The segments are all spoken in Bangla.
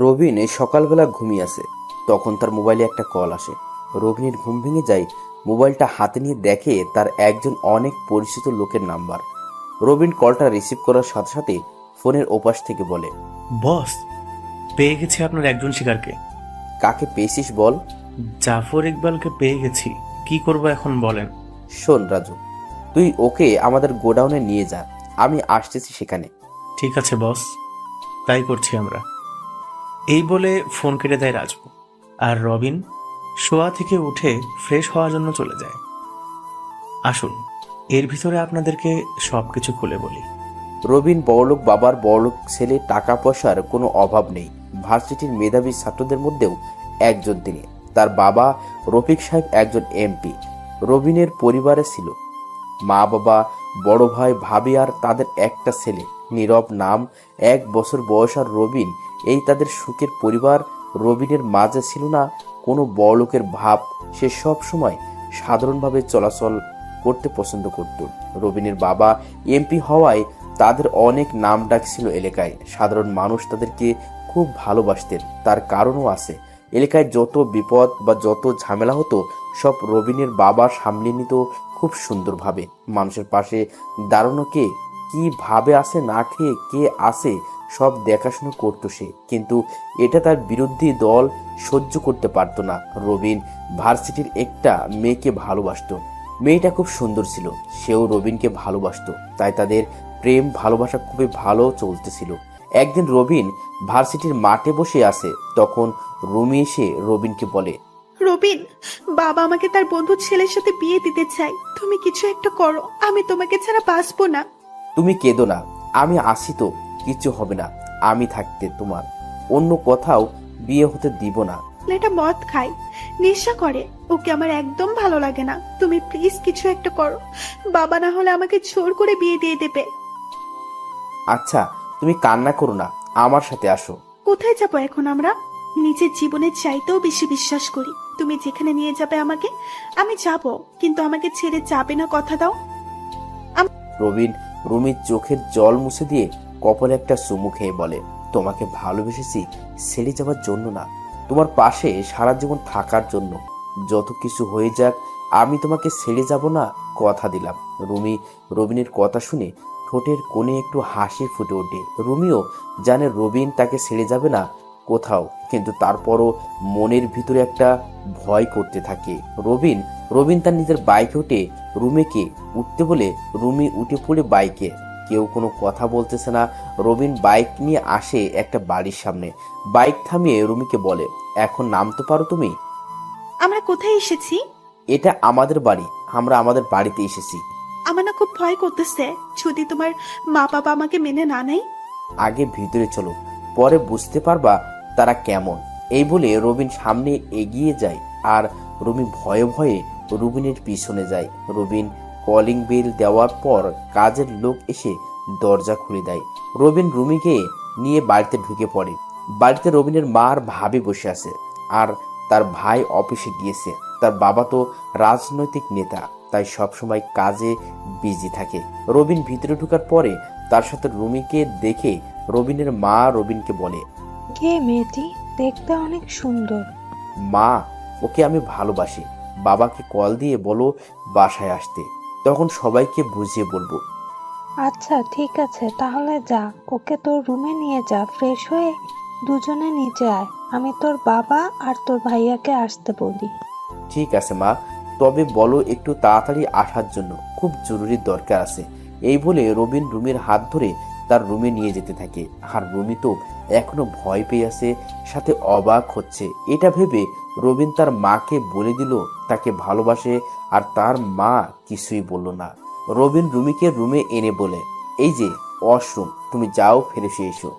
রবিন এই সকালবেলা ঘুমিয়ে আছে, তখন তার মোবাইলে একটা কল আসে। রবিনের ঘুম ভেঙে যায়। মোবাইলটা হাতে নিয়ে দেখে তার একজন অনেক পরিচিত লোকের নাম্বার। রবিন কলটা রিসিভ করার সাথে সাথে ফোনের ওপাশ থেকে বলে, বস, পেয়ে গেছি আপনার একজন শিকারকে। কাকে পেয়েছিস বল। জাফর ইকবালকে পেয়ে গেছি। কি করব এখন বলেন? শোন রাজু, তুই ওকে আমাদের গোডাউনে নিয়ে যা, আমি আসতেছি সেখানে। ঠিক আছে বস, তাই করছি আমরা। এই বলে ফোন কেটে দেয় রাজু। আর রবিন শোয়া থেকে উঠে ফ্রেশ হওয়ার জন্য চলে যায়। আসুন, এর ভিতরে আপনাদেরকে সবকিছু খুলে বলি। রবিন বড়লোক বাবার বড়লোক ছেলে, টাকা পয়সার কোনো অভাব নেই। ভার্সিটির মেধাবী ছাত্রদের মধ্যেও একজন তিনি। তার বাবা রফিক সাহেব একজন এমপি। রবিনের পরিবারে ছিল মা বাবা, বড় ভাই, ভাবি আর তাদের একটা ছেলে নীরব, নাম 1 বছর বয়স। আর রবিন, এই তাদের সুখের পরিবার। রবিনের মাঝে ছিল না কোনো বড়লোকের ভাব। সে সব সময় সাধারণভাবে চলাচল করতে পছন্দ করত। রবিনের বাবা এমপি হওয়ায় তাদের অনেক নাম ডাক ছিল এলাকায়। সাধারণ মানুষ তাদেরকে খুব ভালোবাসতেন। তার কারণও আছে। এলাকায় যত বিপদ বা যত ঝামেলা হতো সব রবিনের বাবা সামলে নিত খুব সুন্দরভাবে। মানুষের পাশে দাঁড়ানো কে কিভাবে আসে, না খেয়ে কে আসে, সব দেখাশোনা করতো সে। কিন্তু এটা তার বিরোধী দল সহ্য করতে পারতো না। রবিন ভার্সিটির একটা মেয়েকে ভালোবাসতো। মেয়েটা খুব সুন্দর ছিল, সেও রবিনকে ভালোবাসতো। তাই তাদের প্রেম ভালোবাসা খুবই ভালো চলতেছিল। একদিন রবিন ভার্সিটির মাঠে বসে আছে, তখন রুমি এসে রবিনকে বলে, রবিন, বাবা আমাকে তার বন্ধুর ছেলের সাথে বিয়ে দিতে চাই। তুমি কিছু একটা করো, আমি তোমাকে ছাড়া বাঁচবো না। তুমি কেঁদো না, আমি আসি তো, কিছু হবে না। আমি থাকতে তোমার অন্য কোথাও বিয়ে হতে দিব না। এটা মদ খায়, নেশা করে, ওকে আমার একদম ভালো লাগে না। তুমি প্লিজ কিছু একটা করো, বাবা না হলে আমাকে জোর করে বিয়ে দিয়ে দেবে। আচ্ছা, তুমি কান্না করো না, আমার সাথে আসো। কোথায় যাবো এখন আমরা? নিজের জীবনের চাইতেও বেশি বিশ্বাস করি। তুমি যেখানে নিয়ে যাবে আমাকে, আমি যাব, কিন্তু আমাকে ছেড়ে যাবে না, কথা দাও। রবিন রুমির চোখের জল মুছে দিয়ে কপালে একটা চুমু খেয়ে বলে, তোমাকে ভালোবেসেছি ছেড়ে যাওয়ার জন্য না, তোমার পাশে সারা জীবন থাকার জন্য। যত কিছু হয়ে যাক, আমি তোমাকে ছেড়ে যাব না, কথা দিলাম। রুমি রবিনের কথা শুনে ঠোঁটের কোণে একটু হাসি ফুটে ওঠে। রুমিও জানে রবিন তাকে ছেড়ে যাবে না কোথাও, কিন্তু তারপরও মনের ভিতরে একটা ভয় করতে থাকে। রবিন রবিন তার নিজের বাইকে উঠে রুমিকে উঠতে বলে রুমি উঠে পড়ে বাইকে। কেউ কোনো কথা বলতেছে না। রবিন বাইক নিয়ে আসে একটা বাড়ির সামনে, বাইক থামিয়ে রুমিকে বলে, এখন নামতে পারো তুমি। আমরা কোথায় এসেছি? এটা আমাদের বাড়ি, আমরা আমাদের বাড়িতে এসেছি। আমার না খুব ভয় করতেছে, যদি তোমার মা বাবা আমাকে মেনে না নেয়। আগে ভিতরে চলো, পরে বুঝতে পারবা তারা কেমন। এই বলে রবিন সামনে এগিয়ে যায়, আর রুমি ভয়ে ভয়ে রুবিনের পিছনে যায়। রবিন কলিং বেল দেওয়ার পর কাজের লোক এসে দরজা খুলে দেয়। রবিন রুমিকে নিয়ে বাড়িতে ঢুকে পড়ে। বাড়িতে রবিনের মা আর ভাবি বসে আছে, আর তার ভাই অফিসে গিয়েছে। তার বাবা তো রাজনৈতিক নেতা, তাই সবসময় কাজে বিজি থাকে। রবিন ভিতরে ঢোকার পরে তার সাথে রুমিকে দেখে রবিনের মা রবিনকে বলে, কে মেয়েটি? দেখতে অনেক সুন্দর। মা, ওকে আমি ভালোবাসি। বাবাকে কল দিয়ে বলো বাসায় আসতে, তখন সবাইকে বুঝিয়ে বলবো। আচ্ছা ঠিক আছে, তাহলে যা, ওকে তোর রুমে নিয়ে যা, ফ্রেশ হয়ে দুজনে নিচে আয়। আমি তোর বাবা আর তোর ভাইয়াকে আসতে বলি। ঠিক আছে মা, তবে বলো একটু তাড়াতাড়ি আসার জন্য, খুব জরুরি দরকার আছে। এই বলে রবিন রুমির হাত ধরে তার রুমে নিয়ে যেতে থাকে। আর রুমি তো এখনো ভয় পেয়ে আছে, সাথে অবাক হচ্ছে। এটা ভেবে রবিন তার মাকে বলে দিল তাকে ভালোবাসে, আর তার মা কিছুই বলল না। রবিন রুমিকে রুমে এনে বলে, এই যে ওয়াশরুম, তুমি যাও, ফ্রেশ হয়ে এসো।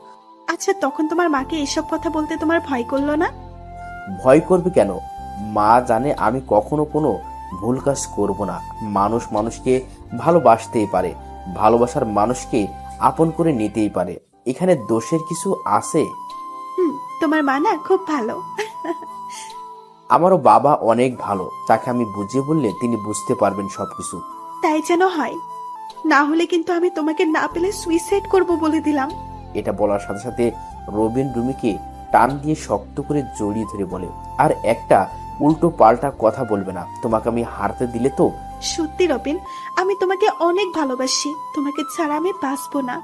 আচ্ছা, তখন তোমার মাকে এসব কথা বলতে তোমার ভয় করলো না? ভয় করবে কেন? মা জানে আমি কখনো কোনো ভুল কাজ করব না। মানুষ মানুষকে ভালোবাসতেই পারে, ভালোবাসার মানুষকে আপন করে নিতেই পারে। এখানে দোষের কিছু আছে? হুম, তোমার মা না খুব ভালো। আমারও বাবা অনেক ভালো, তাকে আমি বুঝিয়ে বললে তিনি বুঝতে পারবেন সবকিছু। তাই যেন হয়, না হলে কিন্তু আমি তোমাকে না পেলে সুইসাইড করব বলে দিলাম। এটা বলার সাথে সাথে রবিন রুমিকে টান দিয়ে শক্ত করে জড়িয়ে ধরে বলে, আর একটা উল্টো পাল্টা কথা বলবে না। তোমাকে আমি হারতে দিলে তো। সত্যি রবিন, আমি তোমাকে অনেক ভালোবাসি, তোমাকে ছাড়া আমি বাঁচবো না।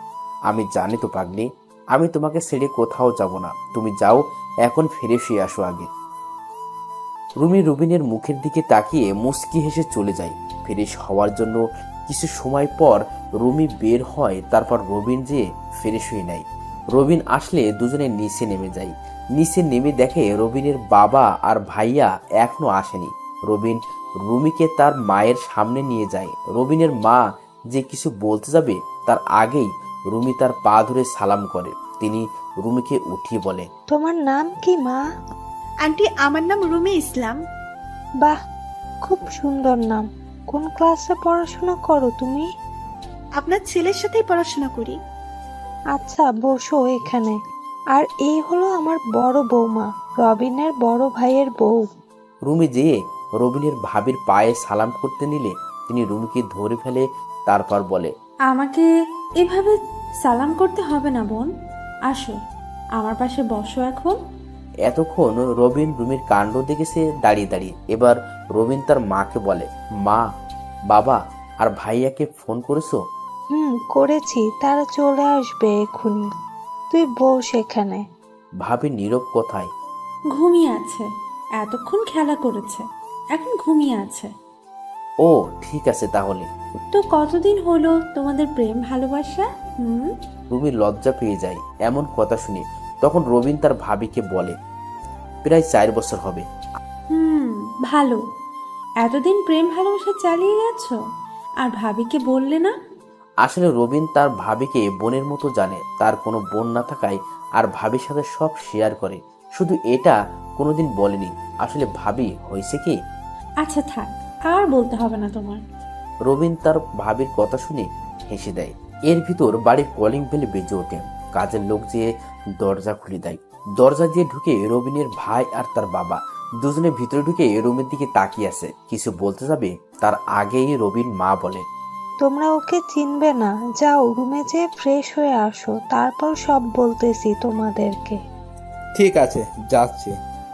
আমি জানি তো পাগলি, আমি তোমাকে ছেড়ে কোথাও যাব না। তুমি যাও, এখন ফিরে শুয়ে আসো আগে। রুমি রুবিনের মুখের দিকে তাকিয়ে মুচকি হেসে চলে যায়। ফ্রেশ হওয়ার জন্য কিছু সময় পর রুমি বের হয়, তারপর রবিন যেয়ে ফ্রেশ হয়ে নেয়। রবিন আসলে দুজনে নিচে নেমে যায়। নিচে নেমে দেখে রবিনের বাবা আর ভাইয়া এখনো আসেনি। রবিন রুমিকে তার মায়ের সামনে নিয়ে যায়। রবিনের মা যে কিছু বলতে যাবে তার আগেই রুমি তার পা ধরে সালাম করে। তিনি রুমিকে উঠিয়ে বলে, তোমার নাম কি মা? আন্টি, আমার নাম রুমি ইসলাম। বাহ, খুব সুন্দর নাম। কোন ক্লাসে পড়াশোনা করো তুমি? আপনার ছেলের সাথেই পড়াশোনা করি। আচ্ছা, বসো এখানে। আর এই হলো আমার বড় বৌমা, রবিনের বড় ভাইয়ের বউ। রুমি যেয়ে রবিনের ভাবির পায়ে সালাম করতে নিলে তিনি রুমিকে ধরে ফেলে, তারপর বলে, আমাকে এভাবে সালাম করতে হবে না বোন, আসো আমার পাশে বসো এখন। এতক্ষণ রবিন রুমির কাণ্ড দেখেছে দাঁড়িয়ে দাঁড়িয়ে। এবার রবিন তার মাকে বলে, মা, বাবা আর ভাইয়াকে ফোন করেছো? করেছি, তারা চলে আসবে এক্ষুনি। তুই বস এখানে। ভাবি নীরব কোথায়? ঘুমিয়ে আছে, এতক্ষণ খেলা করেছে, এখন ঘুমিয়ে আছে। ও ঠিক আছে তাহলে। তো কতদিন হলো তোমাদের প্রেম ভালোবাসা? রুমি লজ্জা পেয়ে যায় এমন কথা শুনে। তখন রবিন তার ভাবিকে বলে, প্রায় 4 বছর হবে। ভালো। এতদিন প্রেম ভালোবাসা চালিয়ে গেছো, আর ভাবিকে বললে না? আসলে রবিন তার ভাবিকে বোনের মতো জানে। তার কোনো বোন না থাকায় আর ভাবির সাথে সব শেয়ার করে, শুধু এটা কোনোদিন বলেনি। আসলে ভাবি হয়েছে কি। আচ্ছা থাক, আর বলতে হবে না তোমার। রবিন তার ভাবির কথা শুনে হেসে দেয়। এর ভিতর বাড়ির কলিং বেল বেজে ওঠে। কাজের লোক যেয়ে দরজা খুলে দেয়। দরজা দিয়ে ঢুকে রবিনের ভাই আর তার বাবা দুজনে ভিতরে ঢুকে রুমের দিকে তাকিয়ে আছে। কিছু বলতে যাবে তার আগেই রবিন মা বলে, তোমরা ওকে চিনবে না, যাও রুমে যেয়ে ফ্রেশ হয়ে আসো, তারপর সব বলতেছি তোমাদেরকে। ঠিক আছে, যাচ্ছি।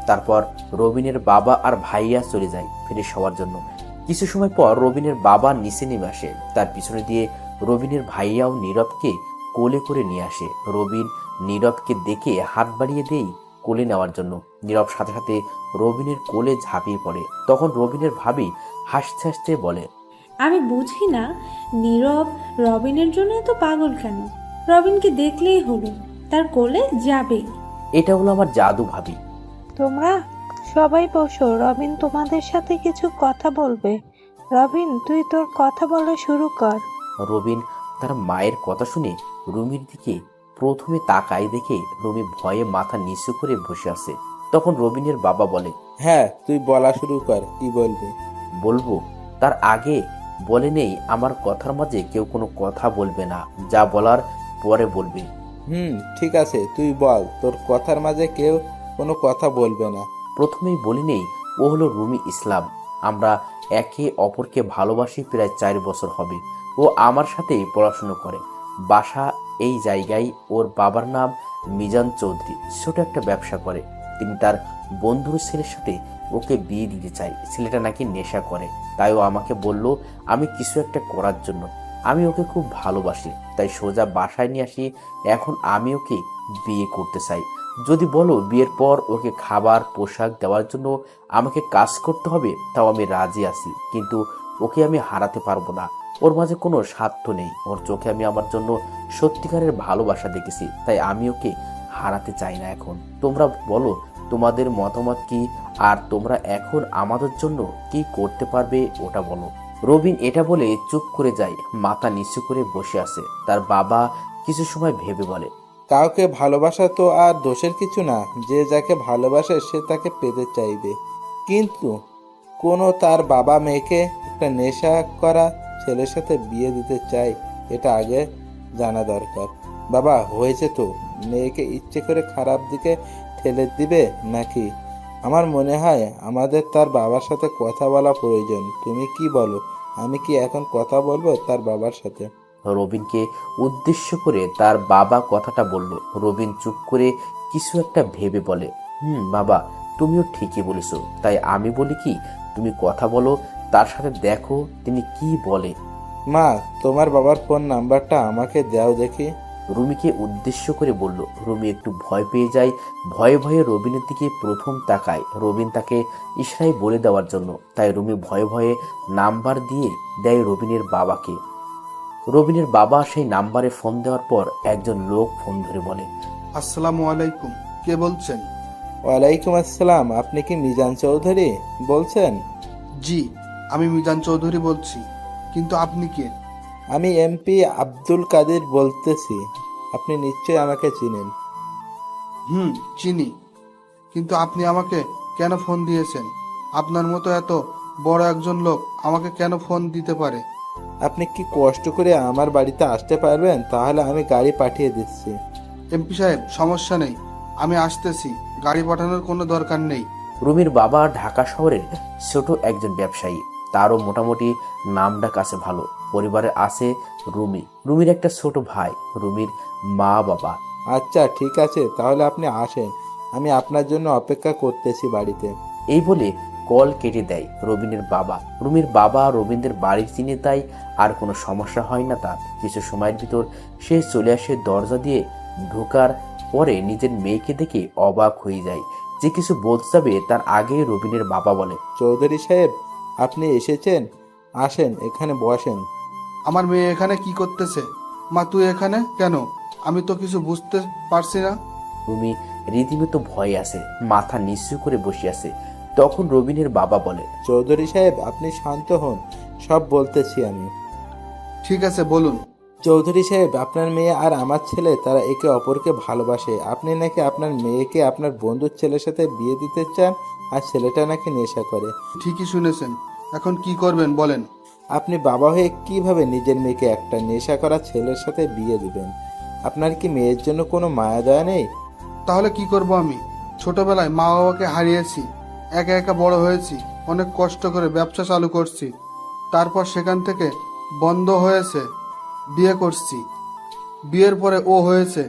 তারপর রবিনের বাবা আর ভাইয়া চলে যায় ফ্রেশ হওয়ার জন্য। কিছু সময় পর রবিনের বাবা নিচে নেমে আসে। তার পিছনে দিয়ে রবিনের ভাইয়াও নীরবকে কোলে করে নিয়ে আসে। রবিন নীরবকে দেখে হাত বাড়িয়ে দেই কোলে নেওয়ার জন্য। নীরব সাথে সাথে রবিনের কোলে ঝাঁপিয়ে পড়ে। তখন রবিনের ভাবি হাসতে হাসতে বলে, আমি বুঝি না নীরব রবিনের জন্য এত পাগল কেন। রবিনকে দেখলেই হলো, তার কোলে যাবেই। এটা হলো আমার জাদু ভাবি। তোমরা সবাই বসো, রবিন তোমাদের সাথে কিছু কথা বলবে। রবিন, তুই তোর কথা বলা শুরু কর। রবিন তার মায়ের কথা শুনে রুমির দিকে প্রথমে তাকায়, দেখে রুমি ভয়ে মাথা নিচু করে বসে আছে। তখন রবিনের বাবা বলে, হ্যাঁ, তুই বলা শুরু কর, কি বলবি? বলবো? তার আগে বলে নেই আমার কথার মাঝে কেউ কোনো কথা বলবে না, যা বলার পরে বলবে। ঠিক আছে, তুই বল, তোর কথার মাঝে কেউ কোনো কথা বলবে না। প্রথমেই বলে নেই ও হলো রুমি ইসলাম। আমরা একে অপরকে ভালোবাসি প্রায় 4 বছর হবে। ও আমার সাথে পড়াশুনো করে, বাসা এই জায়গায়। ওর বাবার নাম মিজান চৌধুরী, ছোট একটা ব্যবসা করে। তিনি তার বন্ধুর ছেলের সাথে ওকে বিয়ে দিতে চায়। ছেলেটা নাকি নেশা করে, তাই ও আমাকে বলল আমি কিছু একটা করার জন্য। আমি ওকে খুব ভালোবাসি, তাই সোজা বাসায় নিয়ে আসি। এখন আমি ওকে বিয়ে করতে চাই। যদি বলো বিয়ের পর ওকে খাবার পোশাক দেওয়ার জন্য আমাকে কাজ করতে হবে, তাও আমি রাজি আছি। কিন্তু ওকে আমি হারাতে পারবো না। ওর মাঝে কোনো স্বার্থ নেই। ওর চোখে আমি আমার জন্য সত্যিকারের ভালোবাসা দেখেছি, তাই আমি ওকে হারাতে চাই না। এখন তোমরা বলো তোমাদের মতামত কি, আর তোমরা এখন আমাদের জন্য কি করতে পারবে ওটা বলো। রবিন এটা বলে চুপ করে যায়, মাথা নিচু করে বসে আছে। তার বাবা কিছু সময় ভেবে বলে, কাউকে ভালোবাসা তো আর দোষের কিছু না। যে যাকে ভালোবাসে সে তাকে পেতে চাইবে। কিন্তু কোনো তার বাবা মেয়েকে একটা নেশা করা ছেলের সাথে বিয়ে দিতে চায়, এটা আগে জানা দরকার। বাবা, হয়েছে তো, মেয়েকে ইচ্ছে করে খারাপ দিকে ঠেলে দিবে নাকি? আমার মনে হয় আমাদের তার বাবার সাথে কথা বলা প্রয়োজন। তুমি কি বলো? আমি কি এখন কথা বলবো তার বাবার সাথে? রবিনকে উদ্দেশ্য করে তার বাবা কথাটা বলল। রবিন চুপ করে কিছু একটা ভেবে বলে, বাবা, তুমিও ঠিকই বলেছো। তাই আমি বলি কি, তুমি কথা বলো, তার সাথে দেখো তিনি কি বলে। মা, তোমার বাবার ফোন নাম্বারটা আমাকে দাও দেখি। রুমিকে উদ্দেশ্য করে বলল। রুমি একটু ভয় পেয়ে যায়। ভয়ে ভয়ে রবিনের দিকে প্রথম তাকায়, রবিন তাকে ইশারায় বলে দেওয়ার জন্য। তাই রুমি ভয়ে ভয়ে নাম্বার দিয়ে দেয় রবিনের বাবাকে। রবিনের বাবা সেই নাম্বারে ফোন দেওয়ার পর একজন লোক ফোন ধরে বলে, আসসালামু আলাইকুম, কে বলছেন? ওয়ালাইকুম আসসালাম, আপনি কি মিজান চৌধুরী বলছেন? জি, আমি মিজান চৌধুরী বলছি, কিন্তু আপনি কে? আমি এমপি আব্দুল কাদের বলতেছি। আপনি নিশ্চয়ই আমাকে চিনেন। চিনি, কিন্তু আপনি আমাকে কেন ফোন দিয়েছেন? আপনার মতো এত বড় একজন লোক আমাকে কেন ফোন দিতে পারে? আপনি কি কষ্ট করে আমার বাড়িতে আসতে পারবেন? তাহলে আমি গাড়ি পাঠিয়ে দিচ্ছি। এমপি সাহেব, সমস্যা নেই, আমি আসতেছি, গাড়ি পাঠানোর কোনো দরকার নেই। রুমির বাবা ঢাকা শহরের ছোট একজন ব্যবসায়ী। তারও মোটামুটি নামডাক আছে ভালো। পরিবারে আছে রুমির একটা ছোট ভাই, রুমির মা বাবা। আচ্ছা ঠিক আছে, তাহলে আপনি আসেন, আমি আপনার জন্য অপেক্ষা করতেছি বাড়িতে। এই বলে কল কেটে দেয় রবিনের বাবা। রুমির বাবা রবীন্দ্রের বাড়ি চিনে, তাই আর কোনো সমস্যা হয় না তার। কিছু সময়ের ভিতর সে চলে আসে। দরজা দিয়ে ঢোকার পরে নিজের মেয়েকে দেখে অবাক হয়ে যায়। যে কিছু বলতে যাবে তার আগে রবিনের বাবা বলে, চৌধুরী সাহেব, আপনি এসেছেন, আসেন এখানে বসেন। আমার মেয়ে এখানে কি করতেছে? মা, তুই এখানে কেন? আমি তো কিছু বুঝতে পারছি না। রুমি রীতিমতো ভয়ে আছে, মাথা নিচু করে বসে আছে। তখন রবিনের বাবা বলে, চৌধুরী সাহেব, আপনি শান্ত হন, সব বলতেছি আমি। ঠিক আছে, বলুন। চৌধুরী সাহেব, আপনার মেয়ে আর আমার ছেলে তারা একে অপরকে ভালোবাসে। আপনি নাকি আপনার মেয়েকে আপনার বন্ধুর ছেলের সাথে বিয়ে দিতে চান, আর ছেলেটা নাকি নেশা করে। ঠিকই শুনেছেন, এখন কি করবেন বলেন? আপনি বাবা হয়ে কিভাবে নিজের মেয়েকে একটা নেশা করা ছেলের সাথে বিয়ে দিবেন? আপনার কি মেয়ের জন্য কোনো মায়া দয়া নেই? তাহলে কি করব আমি? ছোটবেলায় মা বাবাকে হারিয়েছি, একা একা বড় হয়েছি, অনেক কষ্ট করে ব্যবসা চালু করছি, তারপর সেখান থেকে বন্ধ হয়েছে, বিয়ে করছি, বিয়ের পরে ও হয়েছে,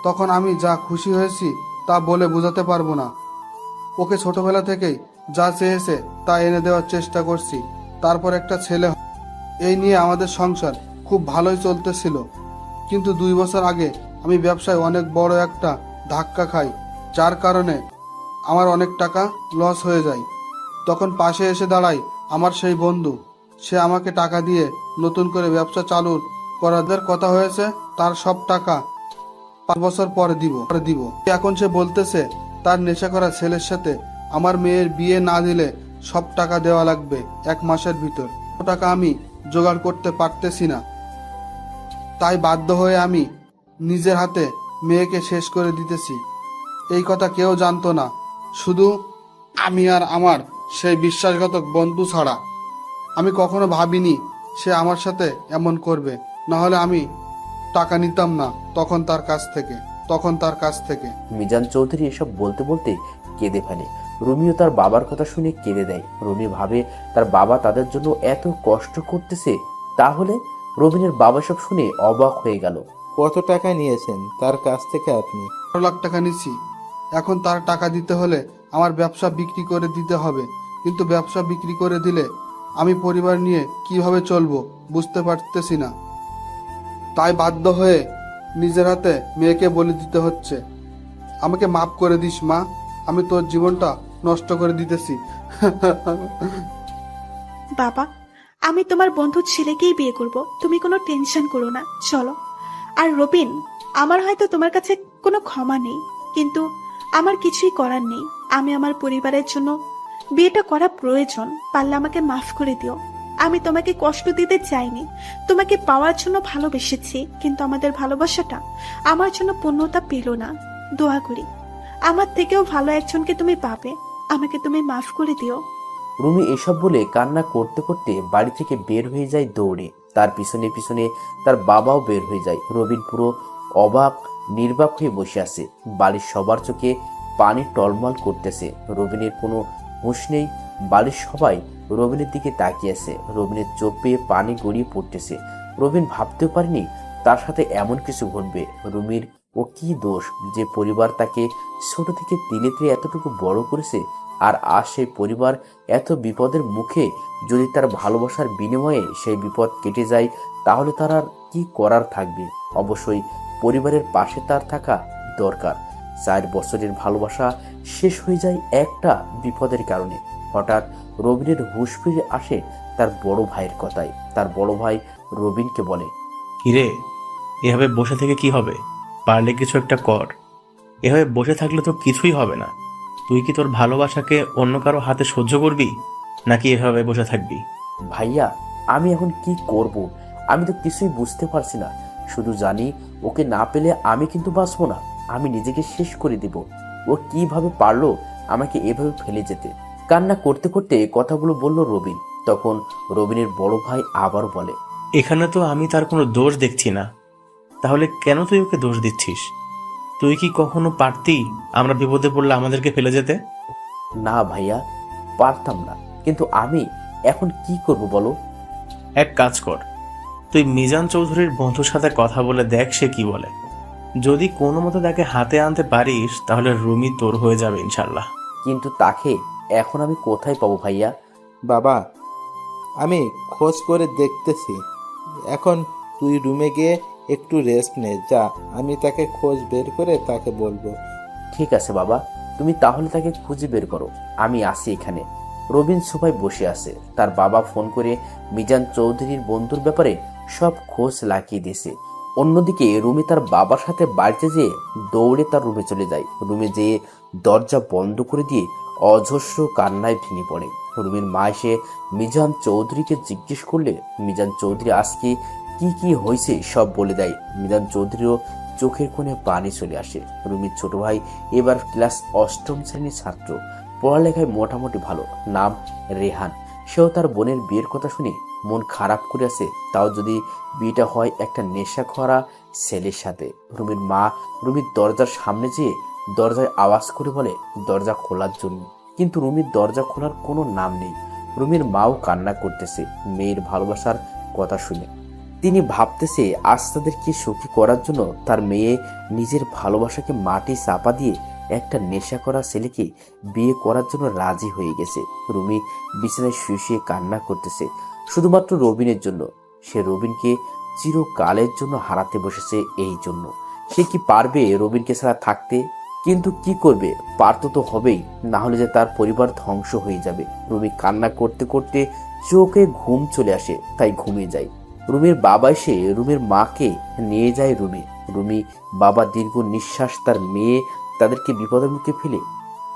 তখন আমি যা খুশি হয়েছি তা বলে বোঝাতে পারবো না। ওকে ছোটবেলা থেকেই যা চেয়েছে তা এনে দেওয়ার চেষ্টা করছি। তারপর একটা ছেলে, এই নিয়ে আমাদের সংসার খুব ভালোই চলতেছিল। কিন্তু 2 বছর আগে আমি ব্যবসায় অনেক বড় একটা ধাক্কা খাই, যার কারণে আমার অনেক টাকা লস হয়ে যায়। তখন পাশে এসে দাঁড়ায় আমার সেই বন্ধু। সে আমাকে টাকা দিয়ে নতুন করে ব্যবসা চালু করার কথা হয়েছে, তার সব টাকা 5 বছর পরে দিব। এখন সে বলতেছে তার নেশা করা ছেলের সাথে আমার মেয়ের বিয়ে না দিলে সব টাকা দেওয়া লাগবে 1 মাসের ভিতর। টাকা আমি জোগাড় করতে পারতেছি না, তাই বাধ্য হয়ে আমি নিজের হাতে মেয়েকে শেষ করে দিতেছি। এই কথা কেউ জানতো না, শুধু আমি আর আমার সেই বিশ্বাসঘাতক বন্ধু ছাড়া। আমি কখনো ভাবিনি সে আমার সাথে এমন করবে, না হলে আমি টাকা নিতাম না তখন তার কাছ থেকে। মিজান চৌধুরী এসব বলতে বলতে কেঁদে ফেলে। রুমিও তার বাবার কথা শুনে কেঁদে দেয়। রুমি ভাবে তার বাবা তাদের জন্য এত কষ্ট করতেছে। তাহলে রবিনের বাবা সব শুনে অবাক হয়ে গেল। কত টাকা নিয়েছেন তার কাছ থেকে আপনি? 12 লাখ টাকা নিছি। এখন তার টাকা দিতে হলে আমার ব্যবসা বিক্রি করে দিতে হবে, কিন্তু ব্যবসা বিক্রি করে দিলে আমি পরিবার নিয়ে কিভাবে চলবো বুঝতে পারতেছি না। তাই বাধ্য হয়ে নিজের হাতে মেয়েকে বলে দিতে হচ্ছে। আমাকে মাফ করে দিস মা, আমি তোর জীবনটা নষ্ট করে দিতেছি। বাবা, আমি তোমার বন্ধুর ছেলেকেই বিয়ে করব, তুমি কোনো টেনশন করো না, চলো। আর রবিন, আমার হয়তো তোমার কাছে কোনো ক্ষমা নেই, কিন্তু আমার কিছুই করার নেই। আমি আমার পরিবারের জন্য বিয়েটা করা প্রয়োজন, পারলে আমাকে মাফ করে দিও। আমি তোমাকে কষ্ট দিতে চাইনি, তোমাকে পাওয়ার জন্য ভালোবেসেছি, কিন্তু আমাদের ভালোবাসাটা আমার জন্য পূর্ণতা পেল না। দোয়া করি আমার থেকেও ভালো একজনকে তুমি পাবে, আমাকে তুমি মাফ করে দিও। রুমি এসব বলে কান্না করতে করতে বাড়ি থেকে বের হয়ে যায় দৌড়ে। তার পিছনে পিছনে তার বাবাও বের হয়ে যায়। রবিন পুরো অবাক নির্বাক হয়ে বসে আছে। বাড়ির সবার চোখে পানি টলমল করতেছে। রবিনের কোনো হুঁশ নেই। বাড়ির সবাই রবিনের দিকে তাকিয়ে আছে। রবিনের চোখ পেয়ে পানি গড়িয়ে পড়তেছে। রবিন ভাবতেও পারেনি তার সাথে এমন কিছু ঘটবে। রুমির ও কি দোষ যে পরিবার তাকে ছোট থেকে তিলে তিলে এতটুকু বড় করেছে, আর আজ সেই পরিবার এত বিপদের মুখে যদি তার ভালোবাসার বিনিময়ে সেই বিপদ কেটে যায়, তাহলে তার আর কি করার থাকবে? অবশ্যই পরিবারের পাশে তার থাকা দরকার। 4 বছরের ভালোবাসা শেষ হয়ে যায় একটা বিপদের কারণে। হঠাৎ রবিনের হুঁশ ফিরে আসে তার বড় ভাইয়ের কথায়। তার বড় ভাই রবিনকে বলে, কিরে, এভাবে বসে থেকে কি হবে? পারলে কিছু একটা কর। এভাবে বসে থাকলে তো কিছুই হবে না। তুই কি তোর ভালোবাসাকে অন্য কারো হাতে সহ্য করবি, নাকি এভাবে বসে থাকবি? ভাইয়া আমি এখন কি করব? আমি তো কিছুই বুঝতে পারছি না। শুধু জানি ওকে না পেলে আমি কিন্তু বাঁচবো না, আমি নিজেকে শেষ করে দিব। ও কিভাবে পারলো আমাকে এভাবে ফেলে যেতে? কান্না করতে করতে কথাগুলো বলল রবিন। তখন রবিনের বড় ভাই আবার বলে, এখানে তো আমি তার কোনো দোষ দেখছি না। তাহলে কেন তুই ওকে দোষ দিচ্ছিস? তুই কি কখনো পারতি আমরা বিপদে পড়লে আমাদেরকে ফেলে যেতে? না ভাইয়া, পারতাম না, কিন্তু আমি এখন কি করব বলো? এক কাজ কর, তুই মিজান চৌধুরীর বন্ধুর সাথে কথা বলে দেখ সে কি বলে। যদি কোনো মতো তাকে হাতে আনতে পারিস তাহলে রুমি তোর হয়ে যাবে ইনশাল্লাহ। কিন্তু তাকে এখন আমি কোথায় পাবো ভাইয়া? বাবা, আমি খোঁজ করে দেখতেছি। এখন তুই রুমে গিয়ে একটু রেস্ট নে, যা। আমি তাকে খোঁজ বের করে তাকে বলবো। ঠিক আছে বাবা, তুমি তাহলে তাকে খুঁজে বের করো, আমি আসি এখানে। রবিন সোফায় বসে আছে। তার বাবা ফোন করে মিজান চৌধুরীর বন্ধুর ব্যাপারে সব খোঁজ লাগিয়ে দিয়েছে। অন্যদিকে রুমি তার বাবার সাথে বাড়িতে যেয়ে দৌড়ে তার রুমে চলে যায়। রুমে যেয়ে দরজা বন্ধ করে দিয়ে অজস্র কান্নায় ভেঙে পড়ে। রুমির মা এসে মিজান চৌধুরীকে জিজ্ঞেস করলে মিজান চৌধুরী আজকে কি কি হয়েছে সব বলে দেয়। মিজান চৌধুরীও চোখের কোণে পানি চলে আসে। রুমির ছোট ভাই এবার ক্লাস 8ম শ্রেণীর ছাত্র, পড়ালেখায় মোটামুটি ভালো, নাম রেহান। সেও তার বোনের বিয়ের কথা শুনে মন খারাপ করে আছে, তাও যদি বিয়েটা হয় একটা নেশাখোরা ছেলের সাথে। রুমির মা রুমির দরজার সামনে যেয়ে দরজায় আওয়াজ করে বলে দরজা খোলার জন্য, কিন্তু রুমির দরজা খোলার কোনো নাম নেই। রুমির মাও কান্না করতেছে মেয়ের ভালোবাসার কথা শুনে। তিনি ভাবতেছে আজ তাদেরকে সুখী করার জন্য তার মেয়ে নিজের ভালোবাসাকে মাটি চাপা দিয়ে একটা নেশা করা ছেলেকে বিয়ে করার জন্য রাজি হয়ে গেছে। রুমি বিছানায় শুয়ে শুয়ে কান্না করতেছে শুধুমাত্র রবিনের জন্য। সে রবিনকে চিরকালের জন্য হারাতে বসেছে। এই জন্য সে কি পারবে রবিনকে ছাড়া থাকতে? কিন্তু কি করবে, পারতো তো হবেই, না হলে যে তার পরিবার ধ্বংস হয়ে যাবে। রুমি কান্না করতে করতে চোখে ঘুম চলে আসে, তাই ঘুমিয়ে যায়। রুমির বাবা এসে রুমির মাকে নিয়ে যায় রুমে। রুমি বাবা দীর্ঘ নিঃশ্বাস, তার মেয়ে তাদেরকে বিপদের মুখে ফেলে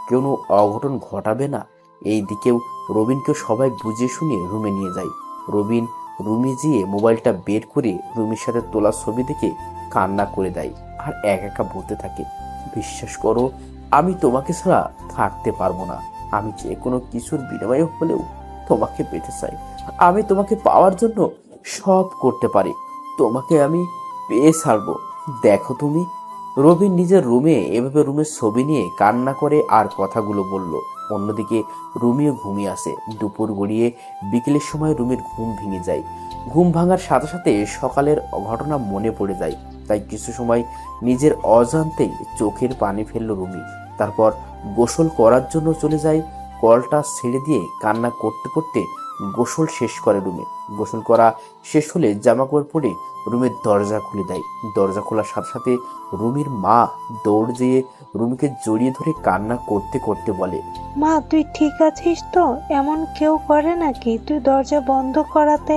কোনো অঘটন ঘটাবে না এই দিকেও রবিনকে সবাই বুঝিয়ে শুনিয়ে রুমে নিয়ে যায়। রবিন রুমে যেয়ে মোবাইলটা বের করে রুমির সাথে তোলা ছবি দেখে কান্না করে দেয় আর একা একা বলতে থাকে, বিশ্বাস করো আমি তোমাকে ছাড়া থাকতে পারবো না। আমি যে কোনো কিছুর বিনিময়ে হলেও তোমাকে পেতে চাই। আমি তোমাকে পাওয়ার জন্য সব করতে পারি, তোমাকে আমি পেয়ে ছাড়বো। দেখো তুমি। রবিন নিজের রুমে এভাবে রুমের ছবি নিয়ে কান্না করে আর কথাগুলো বলল। অন্যদিকে রুমিও ঘুমিয়ে আসে। দুপুর গড়িয়ে বিকেলের সময় রুমের ঘুম ভেঙে যায়। ঘুম ভাঙার সাথে সাথে সকালের ঘটনা মনে পড়ে যায়, তাই কিছু সময় নিজের অজান্তেই চোখের পানি ফেলল রুমি। তারপর গোসল করার জন্য চলে যায়। কলটা ছেড়ে দিয়ে কান্না করতে করতে গোসল শেষ করে রুমে। গোসল করা শেষ হলে জামাকাপড় পরে রুমের দরজা খুলে দেয়। দরজা খোলার সাথে সাথে রুমির মা দৌড় দিয়ে রুমিকে জড়িয়ে ধরে কান্না করতে করতে বলে, মা তুই ঠিক আছিস তো? এমন কেউ করে নাকি? তুই দরজা বন্ধ করাতে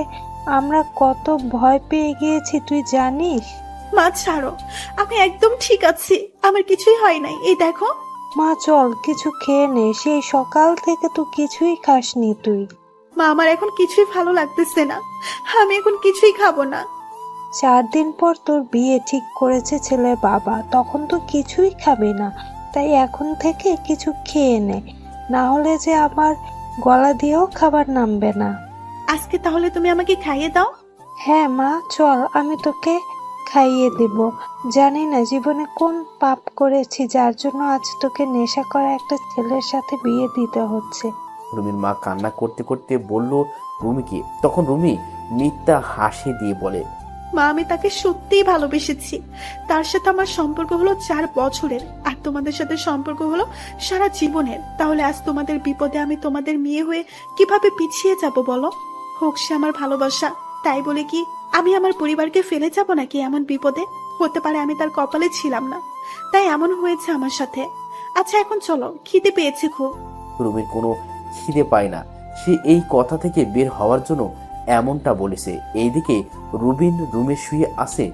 আমরা কত ভয় পেয়ে গিয়েছি তুই জানিস? মা ছাড়ো, আমি একদম ঠিক আছি, আমার কিছুই হয় নাই। এই দেখো। মা চল কিছু খেয়ে নে, সেই সকাল থেকে তো কিছুই খাসনি তুই। মা আমার এখন কিছুই ভালো লাগতেছে না, আমি এখন কিছুই খাবো না। 4 দিন পর তোর বিয়ে ঠিক করেছে ছেলের বাবা, তখন তো কিছুই খাবে না। তাই এখন থেকে কিছু খেয়ে নে, না হলে যে আবার গলা দিয়েও খাবার নামবে না। আজকে তাহলে তুমি আমাকে খাইয়ে দাও। হ্যাঁ মা চল, আমি তোকে খাইয়ে দেব। জানি না জীবনে কোন পাপ করেছি যার জন্য আজ তোকে নেশা করা একটা ছেলের সাথে বিয়ে দিতে হচ্ছে। রুমির মা কান্না করতে করতে বলল রুমিকে। তখন রুমি মিথ্যা হাসি দিয়ে বলে, মা, আমি তাকে সত্যিই ভালোবেসেছি। তার সাথে আমার সম্পর্ক হলো 4 বছরের, আর তোমাদের সাথে সম্পর্ক হলো সারা জীবনের। তাহলে আজ তোমাদের বিপদে আমি তোমাদের মেয়ে হয়ে কিভাবে পিছিয়ে যাব বলো? হোক সে আমার ভালোবাসা, তাই বলে কি আমি আমার পরিবারকে ফেলে যাব নাকি এমন বিপদে? হতে পারে আমি তার কপালে ছিলাম না, তাই এমন হয়েছে আমার সাথে। আচ্ছা এখন চলো, খিদে পেয়েছে খুব। রুমির কোনো খিদে পায় না, সে এই কথা থেকে বের হওয়ার জন্য এমনটা বলেছে। এইদিকে রুবিন রুমে শুয়ে আছে,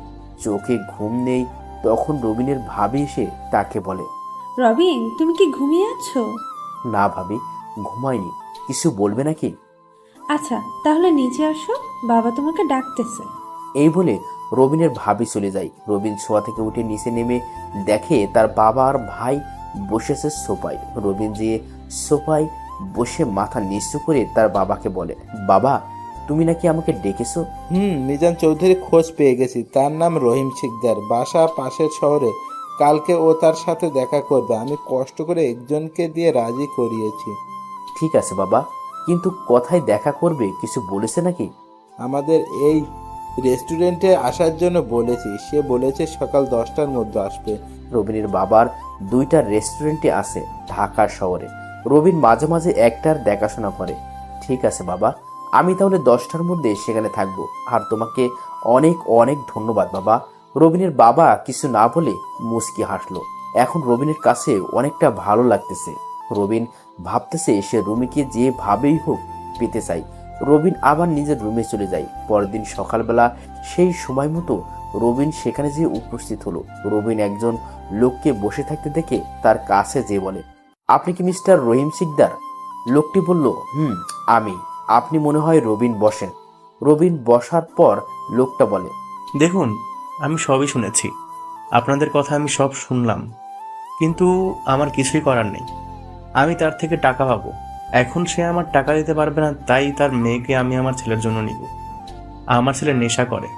চোখে ঘুম নেই। তখন রুবিনের ভাবি এসে তাকে বলে, রবিন, তুমি কি ঘুমিয়ে আছো? না ভাবি, ঘুমায়নি। কিছু বলবে নাকি? আচ্ছা তাহলে নিচে আসো, বাবা তোমাকে ডাকতেছে। এই বলে রবিনের ভাবি চলে যায়। রবিন শোয়া থেকে উঠে নিচে নেমে দেখে তার বাবা আর ভাই বসেছে সোফায়। রবিন যে সোফায় বসে মাথা নিচু করে তার বাবাকে বলে, বাবা তুমি নাকি আমাকে ডেকেছো? মিজান চৌধুরী খোঁজ পেয়ে গেছি। তার নাম রহিম শিকদার, বাসা পাশের শহরে। কালকে ও তার সাথে দেখা করবে। আমি কষ্ট করে একজনকে দিয়ে রাজি করিয়েছি। ঠিক আছে বাবা, কিন্তু কোথায় দেখা করবে কিছু বলেছে নাকি? আমাদের এই রেস্টুরেন্টে আসার জন্য বলেছি। সে বলেছে সকাল 10টার মধ্যে আসবে। রবিনের বাবার 2টা রেস্টুরেন্টে আছে ঢাকা শহরে। রবিন মাঝে মাঝে একটার দেখাশোনা করে। ঠিক আছে বাবা, আমি তাহলে 10টার মধ্যে সেখানে থাকবো। আর তোমাকে অনেক অনেক ধন্যবাদ বাবা। রবিনের বাবা কিছু না বলে মুচকি হাসলো। এখন রবিনের কাছে অনেকটা ভালো লাগতেছে। রবিন ভাবতেছে সে রুমিকে যেভাবেই হোক পেতে চাই। রবিন আবার নিজের রুমে চলে যায়। পরের দিন সকালবেলা সেই সময় মতো রবিন সেখানে যেয়ে উপস্থিত হলো। রবিন একজন লোককে বসে থাকতে দেখে তার কাছে যেয়ে বলে, আপনি কি মিস্টার রহিম শিকদার? লোকটি বলল, আমি। আপনি মনে হয় রবিন, বসেন। রবিন বসার পর লোকটা বলে, দেখুন, আমি সবই শুনেছি, আপনাদের কথা আমি সব শুনলাম, কিন্তু আমার কিছুই করার নেই। আমি তার থেকে টাকা পাবো। এখন সে আমার টাকা দিতে পারবে না, তাই তার মেয়েকে আমি আমার ছেলের জন্য নিব। আমার ছেলে নেশা করে,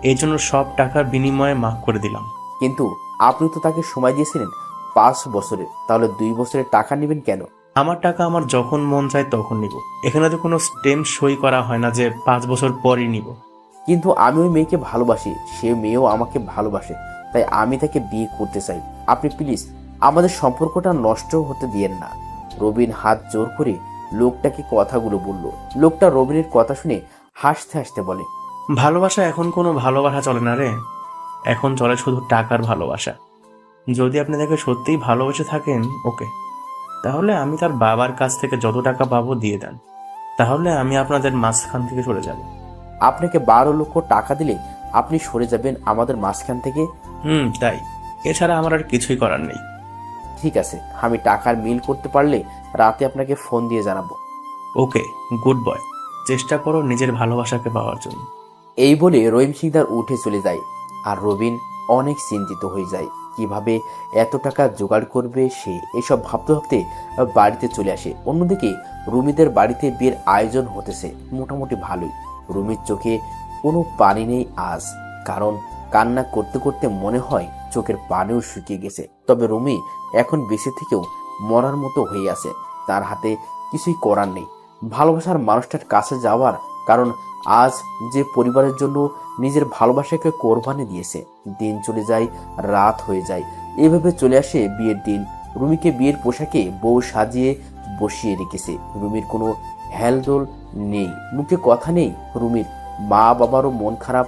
এই জন্য সব টাকার বিনিময়ে মাফ করে দিলাম। কিন্তু আপনি তো তাকে সময় দিয়েছিলেন 5 বছরের, তাহলে 2 বছরের টাকা নেবেন কেন? আমার টাকা আমার যখন মন চায় তখন নিব। এখানে তো কোনো স্টেম সই করা হয় না যে 5 বছর পরই নিব। কিন্তু আমি ওই মেয়েকে ভালোবাসি, সে মেয়েও আমাকে ভালোবাসে, তাই আমি তাকে বিয়ে করতে চাই। আপনি প্লিজ আমাদের সম্পর্কটা নষ্ট হতে দিয়েন না। রবিন হাত জোর করে লোকটাকে কথাগুলো বলল। লোকটা রবিনের কথা শুনে হাসতে হাসতে বলে, ভালোবাসা এখন কোনো ভালোবাসা চলে না রে, এখন চলে শুধু টাকার ভালোবাসা। যদি আপনি তাকে সত্যিই ভালোবেসে থাকেন, ওকে, তাহলে আমি তার বাবার কাছ থেকে যত টাকা পাবো দিয়ে দেন, তাহলে আমি আপনাদের মাঝখান থেকে সরে যাব। আপনাকে 12 লক্ষ টাকা দিলে আপনি সরে যাবেন আমাদের মাঝখান থেকে? তাই, এছাড়া আমার আর কিছুই করার নেই। ঠিক আছে, আমি টাকার মিল করতে পারলে রাতে আপনাকে ফোন দিয়ে জানাবো। ওকে, গুড বয়, চেষ্টা করো নিজের ভালোবাসাকে পাওয়ার জন্য। এই বলে রহিম সিকদার উঠে চলে যায়। আর রবিন অনেক চিন্তিত হয়ে যায়, কিভাবে এত টাকা জোগাড় করবে সে। এসব ভাবতে ভাবতে বাড়িতে চলে আসে। অন্যদিকে রুমিদের বাড়িতে বিয়ের আয়োজন হতেছে মোটামুটি ভালোই। রুমির চোখে কোনো পানি নেই আজ, কারণ কান্না করতে করতে মনে হয় চোখের পানিও শুকিয়ে গেছে। তবে রুমি এখন বেঁচে থেকেও মরার মতো হয়ে আছে। তার হাতে কিছুই করার নেই ভালোবাসার মানুষটার কাছে যাওয়ার, কারণ আজ যে পরিবারের জন্য নিজের ভালোবাসাকে কোরবানি দিয়েছে। দিন চলে যায়, রাত হয়ে যায়, এভাবে চলে আসে বিয়ের দিন। রুমিকে বিয়ের পোশাকে বউ সাজিয়ে বসিয়ে রেখেছে। রুমির কোনো হেলদোল নেই, মুখে কথা নেই। রুমির মা বাবারও মন খারাপ,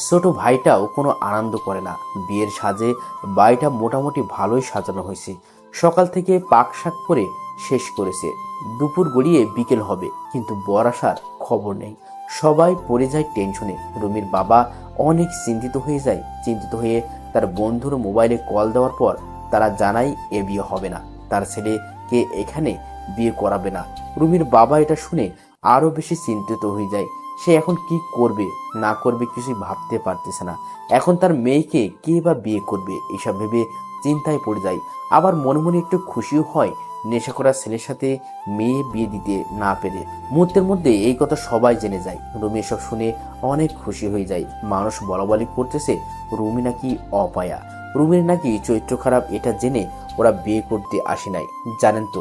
ছোট ভাইটাও কোনো আনন্দ করে না। বিয়ের সাজে বাড়িটা মোটামুটি ভালোই সাজানো হয়েছে। সকাল থেকে পাক শাক করে শেষ করেছে। দুপুর গড়িয়ে বিকেল হবে, কিন্তু বর আসার খবর নেই। সবাই পড়ে যায় টেনশনে। রুমির বাবা অনেক চিন্তিত হয়ে তার বন্ধুর মোবাইলে কল দেওয়ার পর তারা জানায় এ বিয়ে হবে না, তার ছেলেকে এখানে বিয়ে করাবে না। রুমির বাবা এটা শুনে আরো বেশি চিন্তিত হয়ে যায়। সে এখন কি করবে না করবে কিছুই ভাবতে পারতেছে না। এখন তার মেয়েকে কে বা বিয়ে করবে, এসব ভেবে চিন্তায় পড়ে যায়। আবার মনে মনে একটু খুশিও হয় নেশা করা ছেলের সাথে মেয়ে বিয়ে দিতে না পেরে। মুহূর্তের মধ্যে এই কথা সবাই জেনে যায়। রুমি এসব শুনে অনেক খুশি হয়ে যায়। মানুষ বলাবলি করতেছে রুমি নাকি অপায়া, রুমির নাকি চরিত্র খারাপ। এটা জেনে ওরা বিয়ে করতে আসে নাই। জানেন তো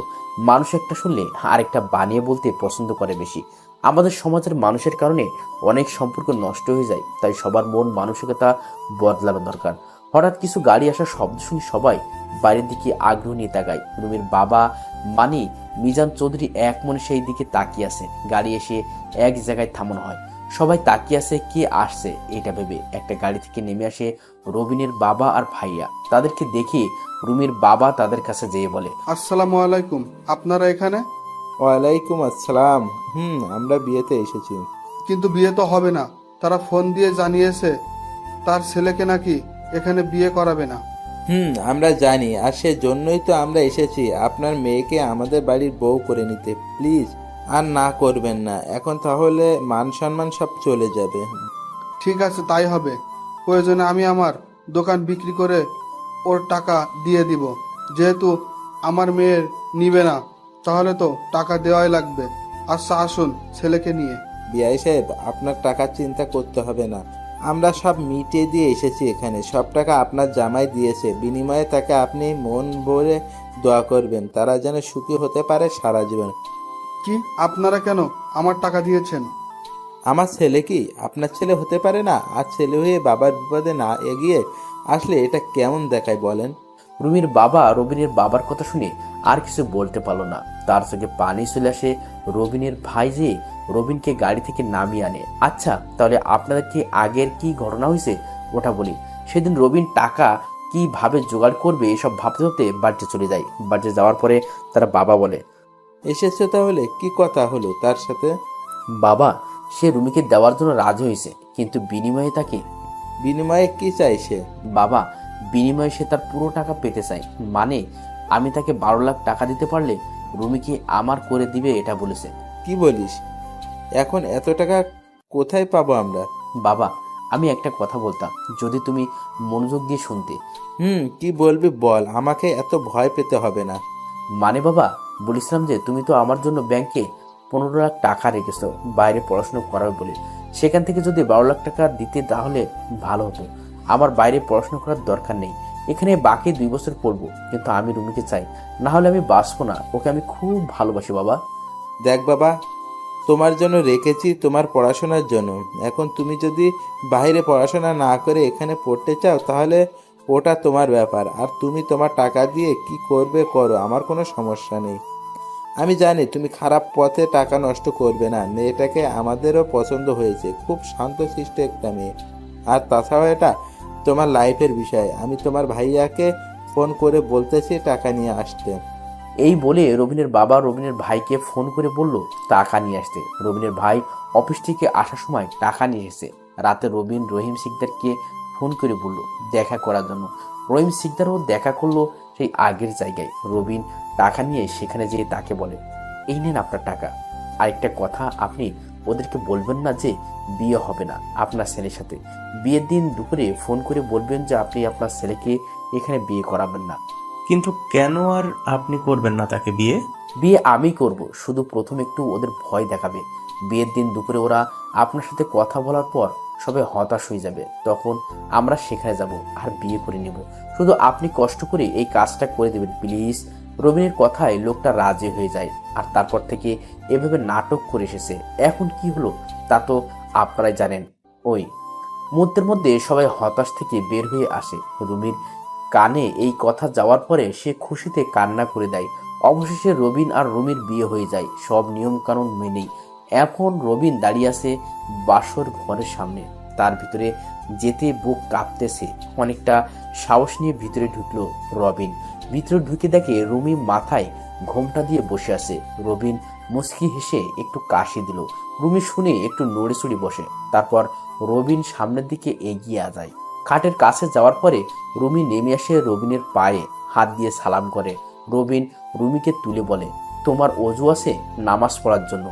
মানুষ একটা শুনলে আরেকটা বানিয়ে বলতে পছন্দ করে বেশি। আমাদের সমাজের মানুষের কারণে অনেক সম্পর্ক নষ্ট হয়ে যায়, তাই সবার মন মানসিকতা বদলানো দরকার। হঠাৎ কিছু গাড়ি আসার শব্দ শুনে সবাই বাইরের দিকে আগ্রহ নিয়ে তাকায়। রুমির বাবা মানি মিজান চৌধুরী এক মনে সেই দিকে তাকিয়ে আছে। গাড়ি এসে এক জায়গায় থামানো হয়। সবাই তাকিয়ে আছে কে আসছে এটা ভেবে। একটা গাড়ি থেকে নেমে আসে রবিনের বাবা আর ভাইয়া। তাদেরকে দেখে রুমির বাবা তাদের কাছে যেয়ে বলে, আসসালামু আলাইকুম, আপনারা এখানে? ওয়ালাইকুম আসসালাম। আমরা বিয়েতে এসেছি। কিন্তু বিয়ে তো হবে না, তারা ফোন দিয়ে জানিয়েছে তার ছেলেকে নাকি এখানে বিয়ে করাবে না। আমরা জানি, আর সেজন্যই তো আমরা এসেছি আপনার মেয়েকে আমাদের বাড়ির বউ করে নিতে। প্লিজ আর না করবেন না, এখন তাহলে মান সম্মান সব চলে যাবে। ঠিক আছে, তাই হবে। প্রয়োজনে আমি আমার দোকান বিক্রি করে ওর টাকা দিয়ে দিব। যেহেতু আমার মেয়ের নিবে না, তাহলে তো টাকা দেওয়াই লাগবে। আচ্ছা আসুন ছেলেকে নিয়ে। বিআই সাহেব, আপনার টাকার চিন্তা করতে হবে না, আমরা সব মিটিয়ে দিয়ে এসেছি এখানে। সব টাকা আপনার জামাই দিয়েছে, বিনিময়ে তাকে আপনি মন ভরে দোয়া করবেন, তারা যেন সুখী হতে পারে সারা জীবন। কি আপনারা কেন আমার টাকা দিয়েছেন? আমার ছেলে কি আপনার ছেলে হতে পারে না? আর ছেলে হয়ে বাবার বিপদে না এগিয়ে আসলে এটা কেমন দেখায় বলেন? রুমির বাবা রবিনের বাবার কথা শুনে আর কিছু বলতে পারলো না। তার চোখে পানি চলে আসে। রবিনের ভাই যে রবিনকে গাড়ি থেকে নামিয়ে আনে। আচ্ছা তাহলে আপনাদের কি আগের কি ঘটনা হয়েছে ওটা বলি। সেদিন রবিন টাকা কিভাবে জোগাড় করবে এসব ভাবতে ভাবতে বাড়িতে চলে যায়। বাড়িতে যাওয়ার পরে তার বাবা বলে, এসেছে তাহলে কি কথা হলো তার সাথে? বাবা সে রুমিকে দেওয়ার জন্য রাজি হয়েছে, কিন্তু বিনিময়ে তাকে বিনিময়ে কি চাইছে? বাবা বিনিময়ে সে তার পুরো টাকা পেতে চায়। মানে আমি তাকে 12 লাখ টাকা দিতে পারলে রুমিকে আমার করে দিবে এটা বলেছে। কি বলিস? এখন এত টাকা কোথায় পাবো আমরা? বাবা আমি একটা কথা বলতাম, যদি তুমি মনোযোগ দিয়ে শুনতে। কি বলবি বল, আমাকে এত ভয় পেতে হবে না। মানে বাবা বলেছিলাম যে তুমি তো আমার জন্য ব্যাংকে 15 লাখ টাকা রেখেছো বাইরে পড়াশোনা করার বলে। সেখান থেকে যদি 12 লাখ টাকা দিতে তাহলে ভালো হতো। আমার বাইরে পড়াশোনা করার দরকার নেই, এখানে বাকি 2 বছর পড়বো, কিন্তু আমি রুমিকে চাই, না হলে আমি বাঁচবো না। ওকে আমি খুব ভালোবাসি বাবা। দেখ বাবা, তোমার জন্য রেখেছি তোমার পড়াশোনার জন্য। এখন তুমি যদি বাইরে পড়াশোনা না করে এখানে পড়তে চাও তাহলে ওটা তোমার ব্যাপার, আর তুমি তোমার টাকা দিয়ে কি করবে করো, আমার কোনো সমস্যা নেই। আমি জানি তুমি খারাপ পথে টাকা নষ্ট করবে না। মেয়েটাকে আমাদেরও পছন্দ হয়েছে, খুব শান্তশিষ্ট একটা মেয়ে। আর তাছাড়াও এটা তোমার লাইফের বিষয়। আমি তোমার ভাইয়াকে ফোন করে বলতেছি টাকা নিয়ে আসতে। এই বলে রবিনের বাবা রবিনের ভাইকে ফোন করে বলল টাকা নিয়ে আসতে। রবিনের ভাই অফিস থেকে আসার সময় টাকা নিয়ে এসেছে। রাতে রবিন রহিম সিকদারকে ফোন করে বলল দেখা করার জন্য। রহিম সিকদারও দেখা করলো সেই আগের জায়গায়। রবিন টাকা নিয়ে সেখানে যেয়ে তাকে বলে, এই নেন আপনার টাকা। আরেকটা কথা, আপনি ওদেরকে বলবেন না যে বিয়ে হবে না আপনার ছেলের সাথে। বিয়ের দিন দুপুরে ফোন করে বলবেন যে আপনি আপনার ছেলেকে এখানে বিয়ে করাবেন না। কিন্তু কেন আর আপনি করবেন না তাকে বিয়ে? বিয়ে আমি করব, শুধু প্রথম একটু ওদের ভয় দেখাবে। বিয়ের দিন দুপুরে ওরা আপনার সাথে কথা বলার পর সবাই হতাশ হয়ে যাবে, তখন আমরা সেখানে যাব আর বিয়ে করে নেব। শুধু আপনি কষ্ট করে এই কাজটা করে দেবেন প্লিজ। রবিনের কথায় লোকটা রাজি হয়ে যায়, আর তারপর থেকে এভাবে নাটক করে এসেছে। এখন কি হলো তা তো আপনারাই জানেন। ওই মুহূর্তের মধ্যে সবাই হতাশ থেকে বের হয়ে আসে। রুমির কানে এই কথা যাওয়ার পরে সে খুশিতে কান্না করে দেয়। অবশেষে রবিন আর রুমির বিয়ে হয়ে যায় সব নিয়ম কানুন মেনেই। এখন রবিন দাঁড়িয়ে আছে বাসর ঘরের সামনে। তার ভিতরে যেতে বুক কাঁপতেছে। অনেকটা সাহস নিয়ে ভিতরে ঢুকলো রবিন। ভিতরে ঢুকে দেখে রুমি মাথায় ঘোমটা দিয়ে বসে আছে। রবিন মুচকি হেসে একটু কাশি দিল। রুমি শুনে একটু নড়ে চড়ে বসে। তারপর রবিন সামনের দিকে এগিয়ে যায়। খাটের কাছে যাওয়ার পরে রুমি নেমে আসে রবিনের পায়ে হাত দিয়ে সালাম করে। রবিন রুমিকে তুলে বলে, তোমার অজু আছে নামাজ পড়ার জন্য?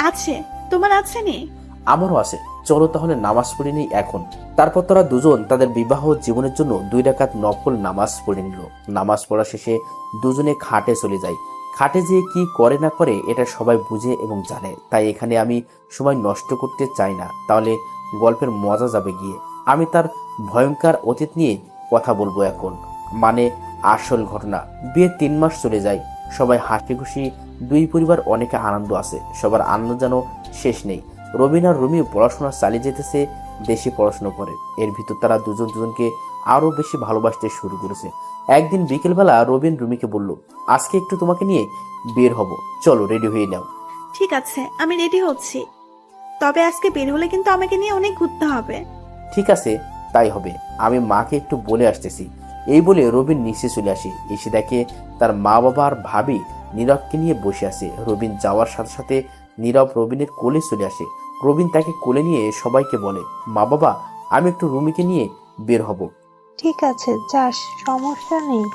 আছে, তোমার আছে নি? আমারও আছে, চলো তাহলে নামাজ পড়ে নেই এখন। তারপর তারা দুজন তাদের বিবাহ জীবনের জন্য 2 রাকাত নফল নামাজ পড়ে নিল। নামাজ পড়া শেষে দুজনে খাটে চলে যায়। খাটে যেয়ে কি করে না করে এটা সবাই বুঝে এবং জানে, তাই এখানে আমি সময় নষ্ট করতে চাই না, তাহলে গল্পের মজা যাবে গিয়ে। আমি তার ভয়ঙ্কর অতীত নিয়ে কথা বলবো এখন, মানে আসল ঘটনা। বিয়ে 3 মাস চলে যায়। সবাই হাসি খুশি, দুই পরিবার অনেকে আনন্দ আছে, সবার আনন্দ যেন শেষ নেই। রবিন আর রুমি পড়াশোনা চালিয়ে যেতেছে, দেশে পড়াশোনা করে। এর ভিতর তারা দুজন দুজনকে আরো বেশি ভালোবাসতে শুরু করেছে। একদিন বিকেলবেলা রবিন রুমিকে বলল, আজকে একটু তোমাকে নিয়ে বের হব, চলো রেডি হয়ে নাও। ঠিক আছে, আমি রেডি হচ্ছি। তবে আজকে বের হলে কিন্তু আমাকে নিয়ে অনেক ঘুরতে হবে। ঠিক আছে, তাই হবে, আমি মাকে একটু বলে আসতেছি। এই বলে রবিন নিচে চলে আসে। এসে দেখে তার মা বাবা আর ভাবি নীরবকে নিয়ে বসে আছে। রবিন যাওয়ার সাথে সাথে নীরব রবিনের কোলে চলে আসে। রবিন তাকে কোলে নিয়ে সবাইকে বলে, মা বাবা, আমি একটু রুমিকে নিয়ে বের হব। ঠিক আছে, যাস, সমস্যা নেই,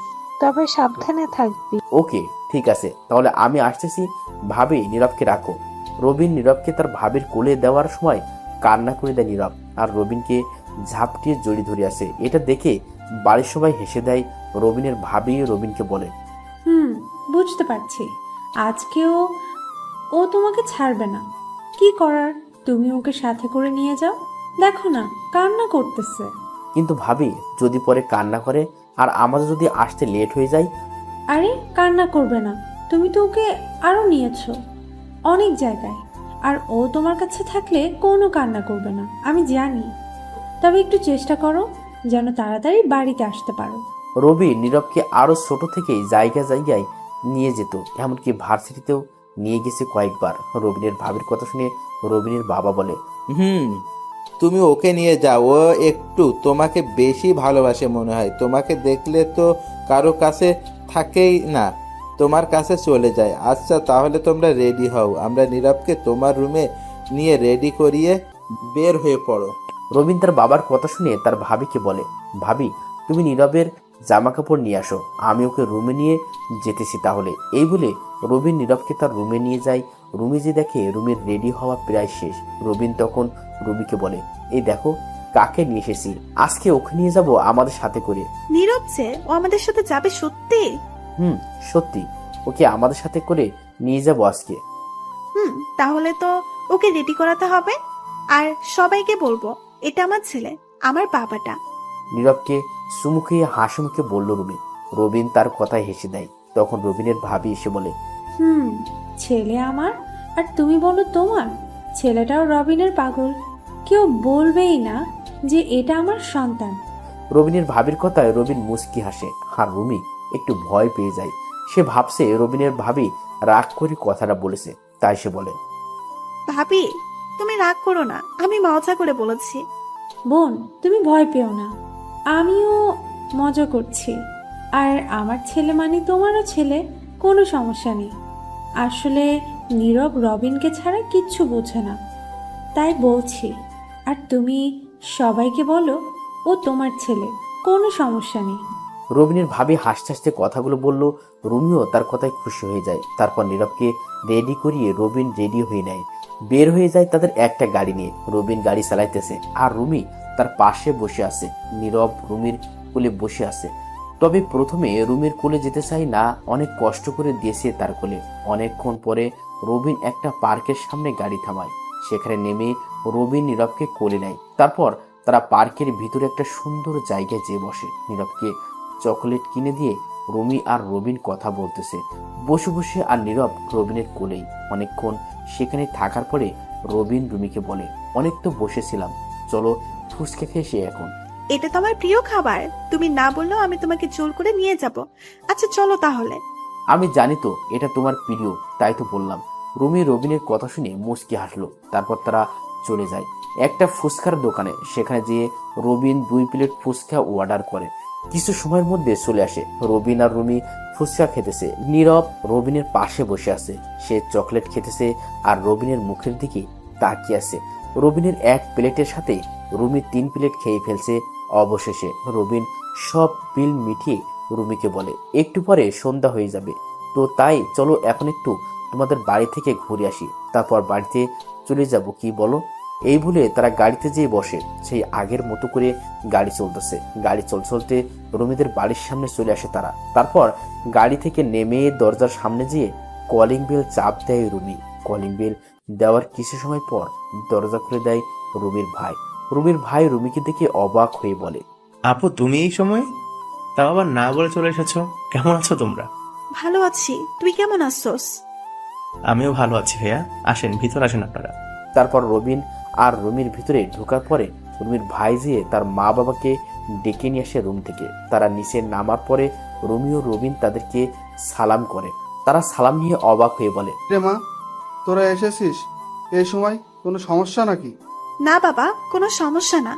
তবে সাবধানে থাকবি। ওকে, ঠিক আছে, তাহলে আমি আসতেছি। ভাবি, নীরবকে রাখো। রবিন নীরবকে তার ভাবির কোলে দেওয়ার সময় কান্না করে দেয় নীরব, আর রবিনকে ঝাপটিয়ে জড়ি ধরে আসে। এটা দেখে বাড়ির সবাই হেসে দেয়। রবিনের ভাবি রবিনকে বলে, বুঝতে পারছি, আজকেও ও তোমাকে ছাড়বে না। কি করার, তুমি ওকে সাথে করে নিয়ে যাও। দেখো না, কান্না করতেছে। কিন্তু ভাবি, যদি পরে কান্না করে আর আমাদের যদি আসতে লেট হয়ে যায়? আরে কান্না করবে না, তুমি তো ওকে আরো নিয়েছো অনেক জায়গায়, আর ও তোমার কাছে থাকলে কোনো কান্না করবে না, আমি জানি। তবে একটু চেষ্টা করো যেন তাড়াতাড়ি বাড়িতে আসতে পারো। রবি নীরবকে আরো ছোট থেকেই জায়গায় জায়গায় নিয়ে যেত, এমনকি ভার্সিটিতেও নিয়ে গেছে কয়েকবার। রবিনের ভাবির কথা শুনে রবিনের বাবা বলে, তুমি ওকে নিয়ে যাও, ও একটু তোমাকে বেশি ভালোবাসে মনে হয়। তোমাকে দেখলে তো কারো কাছে থাকেই না, তোমার কাছে চলে যায়। আচ্ছা, তাহলে তোমরা রেডি হও, আমরা নীরবকে তোমার রুমে নিয়ে রেডি করিয়ে বের হয়ে পড়ো। রবিন তার বাবার কথা শুনে তার ভাবিকে বলে, ভাবি, তুমি নীরবের জামা কাপড় নিয়ে আসো, আমি ওকে রুমে নিয়ে যেতেছি তাহলে। এই বলে রবিন নীরবকে তার রুমে নিয়ে যায়। রুমে যে দেখে রুমের রেডি হওয়া প্রায় শেষ। রবিন তখন রুমিকে বলে, এই দেখো কাকে নিয়ে এসেছি, আজকে ওকে নিয়ে যাব আমাদের সাথে করে। নীরব যে ও আমাদের সাথে যাবে সত্যি? সত্যি, ওকে আমাদের সাথে করে নিয়ে যাব আজকে। তাহলে তো ওকে রেডি করাতে হবে, আর সবাইকে বলবো এটা আমার ছেলে, আমার বাবাটা। নীরবকে সুমুখে হাসি মুখে বলল রুমি। রবিন তার কথায় হেসে দেয়। তখন রবিনের ভাবি এসে বলে, ছেলে আমার, আর তুমি বলো তোমার। ছেলেটাও রবিনের পাগল, কেউ বলবেই না যে এটা আমার সন্তান। রবিনের ভাবির কথায় রবিন মুচকি হাসে, আর রুমি একটু ভয় পেয়ে যায়। সে ভাবছে রবিনের ভাবি রাগ করে কথাটা বলেছে, তাই সে বলে, ভাবি, তুমি রাগ করো না, আমি মজা করে বলেছি। বোন, তুমি ভয় পেও না, আমিও মজা করছি। আর আমার ছেলে মানে তোমারও ছেলে, কোনো সমস্যা নেই। আসলে নীরব রবিনকে ছাড়া কিচ্ছু বোঝে না, তাই বলছি। আর তুমি সবাইকে বলো ও তোমার ছেলে, কোনো সমস্যা নেই। রবিনের ভাবি হাসতে হাসতে কথাগুলো বলল। রুমিও তার কথায় খুশি হয়ে যায়। তারপর নীরবকে রেডি করিয়ে রবিন রেডি হয়ে নেয়। বের হয়ে যায় তাদের একটা গাড়ি নিয়ে। রবিন গাড়ি চালাইতেছে আর রুমি তার পাশে বসে আছে। নীরব রুমির কোলে বসে আছে। তবে প্রথমে রুমির কোলে যেতে চাই না, অনেক কষ্ট করে দিয়েছে তার কোলে। অনেকক্ষণ পরে রবিন একটা পার্কের সামনে গাড়ি থামায়। সেখানে নেমে রবিন নীরবকে কোলে নেয়। তারপর তারা পার্কের ভিতরে একটা সুন্দর জায়গায় যেয়ে বসে। নীরবকে চকলেট কিনে দিয়ে রুমি আর রবিন কথা বলতেছে বসে বসে, আর নীরব রবিনের কোলেই। অনেকক্ষণ সেখানে থাকার পরে রবিন রুমিকে বলে, অনেক তো বসেছিলাম, চলো ফুচকা খেয়ে এসে এখন। এটা তো আমার প্রিয় খাবার, তুমি না বললেও আমি তোমাকে জোর করে নিয়ে যাব। আচ্ছা চলো তাহলে। আমি জানি তো এটা তোমার প্রিয়, তাই তো বললাম। রুমি রবিনের কথা শুনে মুচকি হাসলো। তারপর তারা চলে যায় একটা ফুচকার দোকানে। সেখানে যেয়ে রবিন 2 প্লেট ফুচকা অর্ডার করে। কিছু সময়ের মধ্যে চলে আসে। রবিন আর রুমি ফুচকা খেতেছে। নীরব রবিনের পাশে বসে আছে। সে চকলেট খেতেছে আর রবিনের মুখের দিকে তাকিয়ে আছে। রবিনের 1 প্লেটের সাথে রুমি 3 প্লেট খেয়ে ফেলছে। অবশেষে রবিন সব বিল মিটিয়ে রুমিকে বলে, একটু পরে সন্ধ্যা হয়ে যাবে, তো তাই চলো এখন একটু তোমাদের বাড়ি থেকে ঘুরে আসি, তারপর বাড়িতে চলে যাব, কি বলো? এই বলে তারা গাড়িতে যেয়ে বসে। সেই আগের মতো করে গাড়ি চলতেছে। গাড়ি চলতে চলতে রুমিদের বাড়ির সামনে চলে আসে তারা। তারপর গাড়ি থেকে নেমে দরজার সামনে যেয়ে কলিং বেল চাপ দেয় রুমি। কলিং বেল দেওয়ার কিছু সময় পর দরজা খুলে দেয় রুমির ভাই। রুমির ভাই রুমিকে দেখে অবাক হয়ে বলে, আপু, তুমি এই সময়? তাও আবার না বলে চলে এসেছো। কেমন আছো তোমরা? ভালো আছি, তুই কেমন আছোস? আমিও ভালো আছি ভাইয়া। আসেন, ভিতর আসেন আপনারা। তারপর রবিন আর রুমির ভিতরে ঢোকার পরে রুমির ভাই যেয়ে তার মা বাবাকে ডেকে নিয়ে আসে রুম থেকে। তারা নিচে নামার পরে রুমি ও রবিন তাদেরকে সালাম করে। তারা সালাম নিয়ে অবাক হয়ে বলে, রে মা, তোরা এসেছিস এই সময়? কোনো সমস্যা নাকি? না বাবা, কোনো সমস্যা না।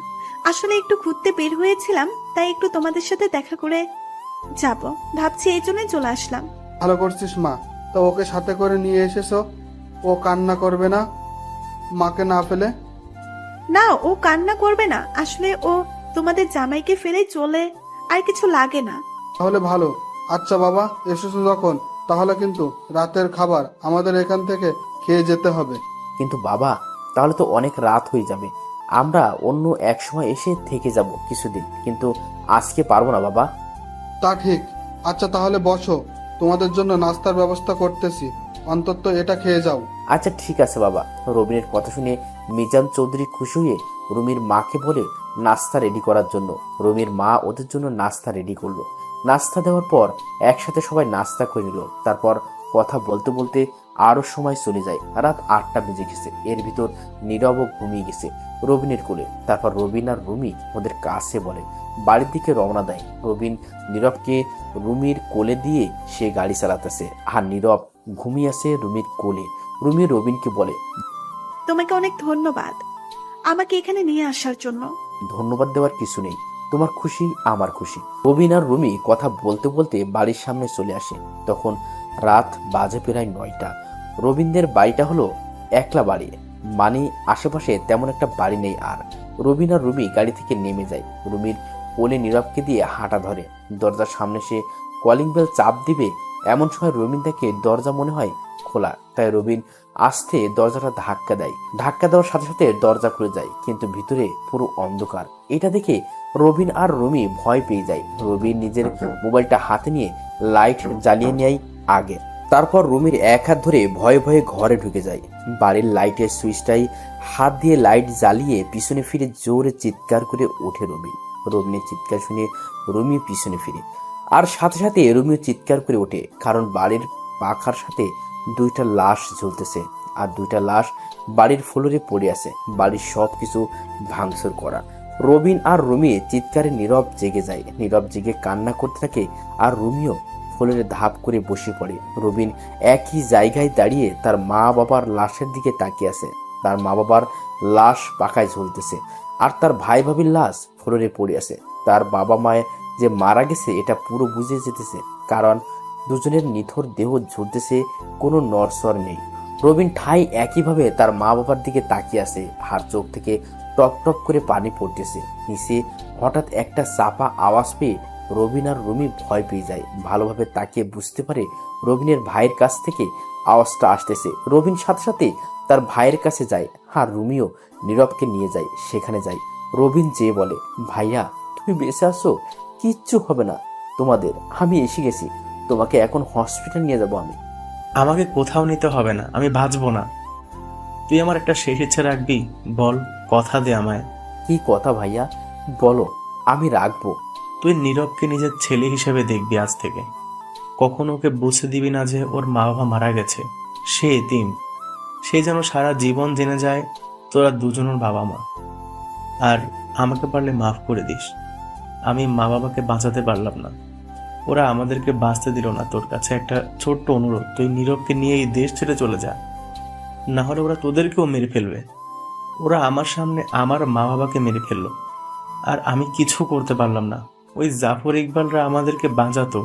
আসলে একটু ঘুরতে বের হয়েছিলাম, তাই একটু তোমাদের সাথে দেখা করে যাব ভাবছি, এই জন্যই চলে আসলাম। ভালো করছিস মা। তা ওকে সাথে করে নিয়ে এসেছো? ও কান্না করবে না মাকে না ফেলে? না, ও কান্না করবে না। আসলে ও তোমাদের জামাইকে ফেলে চলে, আর কিছু লাগে না। তাহলে ভালো। আচ্ছা বাবা, এসেছো যখন, তাহলে কিন্তু রাতের খাবার আমাদের এখান থেকে খেয়ে যেতে হবে। কিন্তু বাবা, তাহলে তো অনেক রাত হয়ে যাবে। আমরা অন্য এক সময় এসে থেকে যাব কিছুদিন, কিন্তু আজকে পারবো না বাবা। তা ঠিক। আচ্ছা তাহলে বসো, তোমাদের জন্য নাস্তার ব্যবস্থা করতেছি, অন্তত এটা খেয়ে যাও। আচ্ছা ঠিক আছে বাবা। রবিনের কথা শুনে মিজান চৌধুরী খুশি হয়ে রুমির মাকে বলে নাস্তা রেডি করার জন্য। রুমির মা ওদের জন্য নাস্তা রেডি করলো। নাস্তা দেওয়ার পর একসাথে সবাই নাস্তা করে নিল। তারপর কথা বলতে বলতে আরো সময় চলে যায়। রাত 8টা বেজে গেছে। এর ভিতর নীরবও ঘুমিয়ে গেছে রবিনের কোলে। তারপর রবিন আর রুমি ওদের কাছে বলে বাড়ির দিকে রওনা দেয়। রবিন নীরবকে রুমির কোলে দিয়ে সে গাড়ি চালাতেছে, আর নীরব ঘুমিয়ে আছে রুমির কোলে। রুমি রবিনকে বলে, তোমাকে অনেক ধন্যবাদ আমাকে এখানে নিয়ে আসার জন্য। ধন্যবাদ দেওয়ার কিছু নেই, তোমার খুশি আমার খুশি। রবিন আর রুমি কথা বলতে বলতে বাড়ির সামনে চলে আসে। তখন রাত বাজে প্রায় 9টা। রবিনদের বাড়িটা হলো একলা বাড়ি, মানে আশেপাশে তেমন একটা বাড়ি নেই। আর রবিন আর রুমি গাড়ি থেকে নেমে যায়। রুমির কোলে নীরবকে দিয়ে হাঁটা ধরে। দরজার সামনে সে কলিং বেল চাপ দিবে, এমন সময় রবিন দেখে দরজা মনে হয় খোলা। তাই রবিন আস্তে দরজাটা ধাক্কা দেয়। ধাক্কা দেওয়ার সাথে সাথে দরজা খুলে যায়, কিন্তু ভিতরে পুরো অন্ধকার। এটা দেখে রবিন আর রুমি ভয় পেয়ে যায়। রবিন নিজের মোবাইলটা হাতে নিয়ে লাইট জ্বালিয়ে নেয় আগে। তারপর রুমির এক হাত ধরে ভয়ে ভয়ে ঘরে ঢুকে যায়। বাড়ির লাইটের সুইচটাই হাত দিয়ে লাইট জ্বালিয়ে পিছনে ফিরে জোরে চিৎকার করে ওঠে রবিন। রবিনের চিৎকার শুনে রুমি পিছনে ফিরে, আর সাথে সাথে রুমিও চিৎকার করে ওঠে, কারণ বাড়ির পাখার সাথে 2টা লাশ ঝুলতেছে। আর 2টা লাশ বাড়ির ফ্লোরে পড়ে আছে। বাড়ির সব কিছু ভাঙচুর করা। রবিন আর রুমি চিৎকারে নীরব জেগে যায়। নীরব জেগে কান্না করতে থাকে, আর রুমিও ফ্লোরে ধাপ করে বসে পড়ে। রবিন একই জায়গায় দাঁড়িয়ে তার মা বাবার লাশের দিকে তাকিয়ে আছে। তার মা বাবার লাশ পাখায় ঝুলতেছে, আর তার ভাই ভাবির লাশ ফ্লোরে পড়ে আছে। তার বাবা মায়ের যে মারা গেছে এটা পুরো বুঝে যেতেছে, কারণ দুজনের নিথর দেহ ঝুলতেছে, কোনো নড়চড় নেই। রবিন ঠাই একইভাবে তার মা বাবার দিকে তাকিয়ে আছে, আর চোখ থেকে টপ টপ করে পানি পড়তেছে। নিচে হঠাৎ একটা চাপা আওয়াজ পেয়ে রবিন আর রুমি ভয় পেয়ে যায়। ভালোভাবে তাকিয়ে বুঝতে পারে রবিনের ভাইয়ের কাছ থেকে আওয়াজটা আসতেছে। রবিন সাথে সাথে তার ভাইয়ের কাছে যায়, আর রুমিও নীরবকে নিয়ে যায়। সেখানে যায় রবিন যে বলে, ভাইয়া তুমি বেঁচে আছো, কিচ্ছু হবে না তোমাদের, আমি এসে গেছি, তোমাকে এখন হসপিটাল নিয়ে যাব আমি। আমাকে কোথাও নিতে হবে না, আমি বাঁচবো না। তুই আমার একটা শেষ ইচ্ছে রাখবি? বল, কথা দে আমায়। কি কথা ভাইয়া, বলো, আমি রাখবো। তুই নীরবকে নিজের ছেলে হিসেবে দেখবি আজ থেকে। কখনো ওকে বুঝতে দিবি না যে ওর মা বাবা মারা গেছে, সে এতিম। সে যেন সারা জীবন জেনে যায় তোরা দুজনের বাবা মা। আর আমাকে পারলে মাফ করে দিস। আমি মা বাবাকে বাঁচাতে পারলাম না, ওরা আমাদেরকে বাঁচতে দিল না। তোর কাছে একটা ছোট্ট অনুরোধ, তুই নীরবকে নিয়ে এই দেশ ছেড়ে চলে যা, না হলে ওরা তোদেরকেও মেরে ফেলবে। ওরা আমার সামনে আমার মা বাবাকে মেরে ফেললো, আর আমি কিছু করতে পারলাম না। ওই জাফর ইকবালরা আমাদেরকে বাঁচাতো।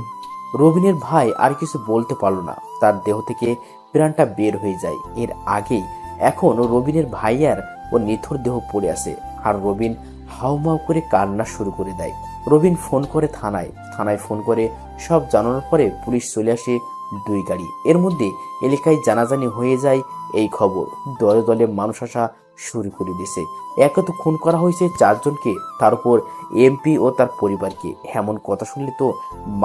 রবিনের ভাই আর কিছু বলতে পারল না, তার দেহ থেকে প্রাণটা বের হয়ে যায়। এর আগেই এখন রবিনের ভাইয়ার ও নিথর দেহ পড়ে আছে, আর রবিন হাউমাউ করে কান্না শুরু করে দেয়। রবিন ফোন করে থানায় ফোন করে সব জানানোর পরে পুলিশ চলে আসে 2 গাড়ি। এর মধ্যে এলাকায় জানাজানি হয়ে যায় এই খবর। দলে দলে মানুষ আসা শুরু করে দিয়েছে। একে তো খুন করা হয়েছে 4 জনকে, তার উপর এমপি ও তার পরিবারকে। এমন কথা শুনলে তো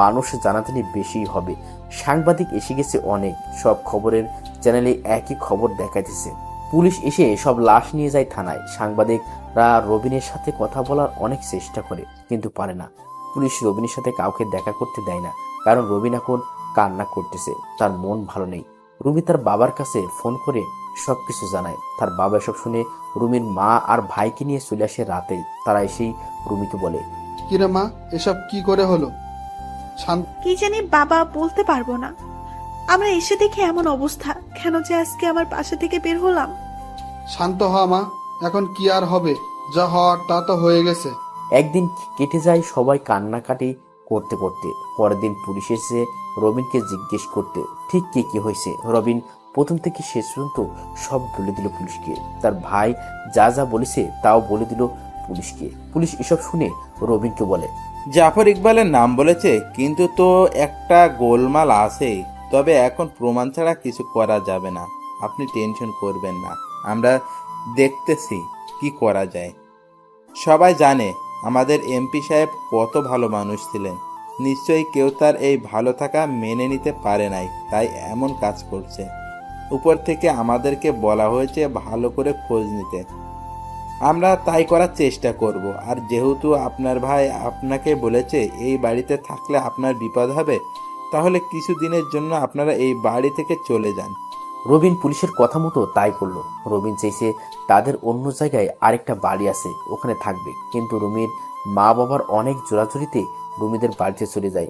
মানুষ জানাজানি বেশি হবে। সাংবাদিক এসে গেছে অনেক, সব খবরের চ্যানেলে একই খবর দেখাইতেছে। পুলিশ এসে সব লাশ নিয়ে যায় থানায়। সাংবাদিকরা রবিনের সাথে কথা বলার অনেক চেষ্টা করে, কিন্তু পারে না। পুলিশ রবিনের সাথে কাউকে দেখা করতে দেয় না, কারণ রবিন এখন কান্না করতেছে, তার মন ভালো নেই। রুমি তার বাবার কাছে ফোন করে সবকিছু জানায়। তার বাবা এসব শুনে রুমির মা আর ভাইকে নিয়ে চলে আসে রাতেই। তারা এসেই রুমিকে বলে, কিরে মা, এসব কি করে হলো? শান্ত কি জানি বাবা, বলতে পারবো না। আমরা এসে দেখে এমন অবস্থা, কেন যে আজকে আমার বাসা থেকে বের হলাম। শান্ত হ মা, এখন কি আর হবে? যা হওয়ার তা তো হয়ে গেছে। একদিন কেটে যায় সবাই কান্নাকাটি করতে করতে। পরের দিন পুলিশ এসে রবিনকে জিজ্ঞেস করতে ঠিক কি হয়েছে। রবিন প্রথম থেকে শেষ পর্যন্ত সব বলে দিল পুলিশকে। তার ভাই যা যা বলেছে তাও বলে দিল পুলিশকে। পুলিশ এসব শুনে রবিনকে বলে, জাফর ইকবালের নাম বলেছে, কিন্তু তো একটা গোলমাল আছে। তবে এখন প্রমাণ ছাড়া কিছু করা যাবে না। আপনি টেনশন করবেন না, আমরা দেখতেছি কি করা যায়। সবাই জানে আমাদের এমপি সাহেব কত ভালো মানুষ ছিলেন। নিশ্চয়ই কেউ তার এই ভালো থাকা মেনে নিতে পারে নাই, তাই এমন কাজ করছে। উপর থেকে আমাদেরকে বলা হয়েছে ভালো করে খোঁজ নিতে। আমরা তাই করার চেষ্টা করব। আর যেহেতু আপনার ভাই আপনাকে বলেছে এই বাড়িতে থাকলে আপনার বিপদ হবে, তাহলে কিছু দিনের জন্য আপনারা এই বাড়ি থেকে চলে যান। রবিন পুলিশের কথা মতো তাই করলো। রবিন চাইছে তাদের অন্য জায়গায় আরেকটা বাড়ি আছে, ওখানে থাকবে। কিন্তু রুমির মা বাবার অনেক জোরাজুরিতে রুমিদের বাড়িতে চলে যায়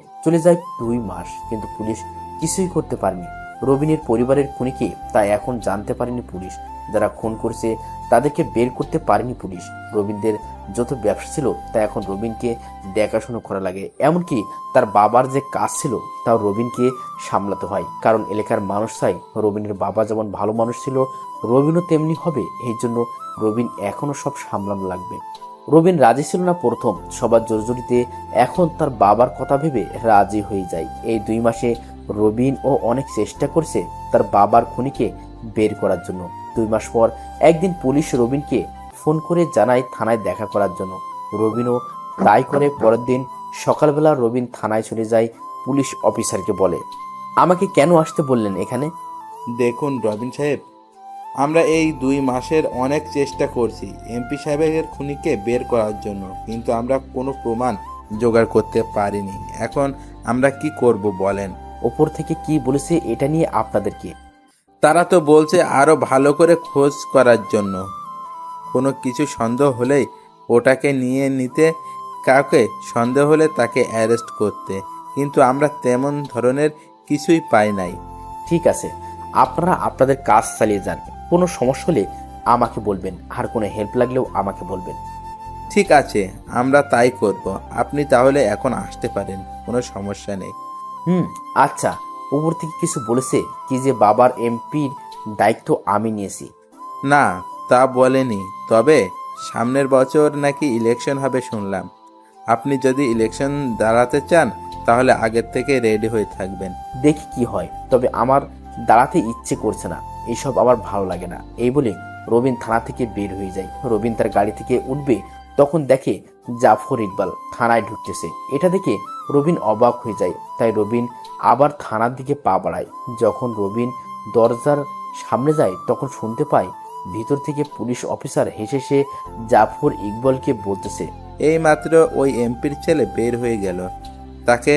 2 মাস, কিন্তু পুলিশ কিছুই করতে পারেনি। রবিনের পরিবারের খুনিকে তা এখন জানতে পারেনি পুলিশ। যারা খুন করেছে তাদেরকে বের করতে পারেনি পুলিশ। রবিনদের যত ব্যবসা ছিল তা এখন রবিনকে দেখাশোনা করা লাগে। এমনকি তার বাবার যে কাজ ছিল তাও রবিনকে সামলাতে হয়, কারণ এলাকার মানুষ চাই রবিনের বাবা যেমন ভালো মানুষ ছিল রবিনও তেমনি হবে। এই জন্য রবিন এখনো সব সামলানো লাগবে। রবিন রাজি ছিল না প্রথম, সবার জোরজুরিতে এখন তার বাবার কথা ভেবে রাজি হয়ে যায়। এই 2 মাসে রবিন ও অনেক চেষ্টা করছে তার বাবার খুনিকে বের করার জন্য। 2 মাস পর একদিন পুলিশ রবিনকে ফোন করে জানায় থানায় দেখা করার জন্য। রবিনও তাই করে। পরের দিন সকালবেলা রবিন থানায় চলে যায়। পুলিশ অফিসারকে বলে, আমাকে কেন আসতে বললেন এখানে? দেখুন রবিন সাহেব, আমরা এই 2 মাসের অনেক চেষ্টা করছি এমপি সাহেবের খুনিকে বের করার জন্য, কিন্তু আমরা কোনো প্রমাণ জোগাড় করতে পারিনি। এখন আমরা কি করব বলেন? ওপর থেকে কি বলেছে এটা নিয়ে আপনাদেরকে? তারা তো বলছে আরো ভালো করে খোঁজ করার জন্য, কোনো কিছু সন্দেহ হলেই ওটাকে নিয়ে নিতে, কাউকে সন্দেহ হলে তাকে অ্যারেস্ট করতে, কিন্তু আমরা তেমন ধরনের কিছুই পাই নাই। ঠিক আছে, আপনারা আপনাদের কাজ চালিয়ে যান। কোনো সমস্যা হলে আমাকে বলবেন, আর কোনো হেল্প লাগলেও আমাকে বলবেন। ঠিক আছে, আমরা তাই করব। আপনি তাহলে এখন আসতে পারেন, কোনো সমস্যা নেই। আচ্ছা, উপর থেকে কিছু বলেছে কি যে বাবার এমপির দায়িত্ব আমি নিয়েছি? না, তা বলেনি। তবে সামনের বছর নাকি ইলেকশন হবে শুনলাম। আপনি যদি ইলেকশন দাঁড়াতে চান তাহলে আগের থেকে রেডি হয়ে থাকবেন। দেখি কি হয়, তবে আমার দাঁড়াতে ইচ্ছে করছে না, এইসব আমার ভালো লাগে না। এই বলে রবিন থানা থেকে বের হয়ে যায়। রবিন তার গাড়ি থেকে উঠবে, তখন দেখে জাফর ইকবাল থানায় ঢুকতেছে। এটা দেখে রবিন অবাক হয়ে যায়। তাই রবিন আবার থানার দিকে পা বাড়ায়। যখন রবিন দরজার সামনে যায় তখন শুনতে পায় ভিতর থেকে পুলিশ অফিসার হেসে সে জাফর ইকবালকে বলতেছে, এই মাত্র ওই এমপির ছেলে বের হয়ে গেল। তাকে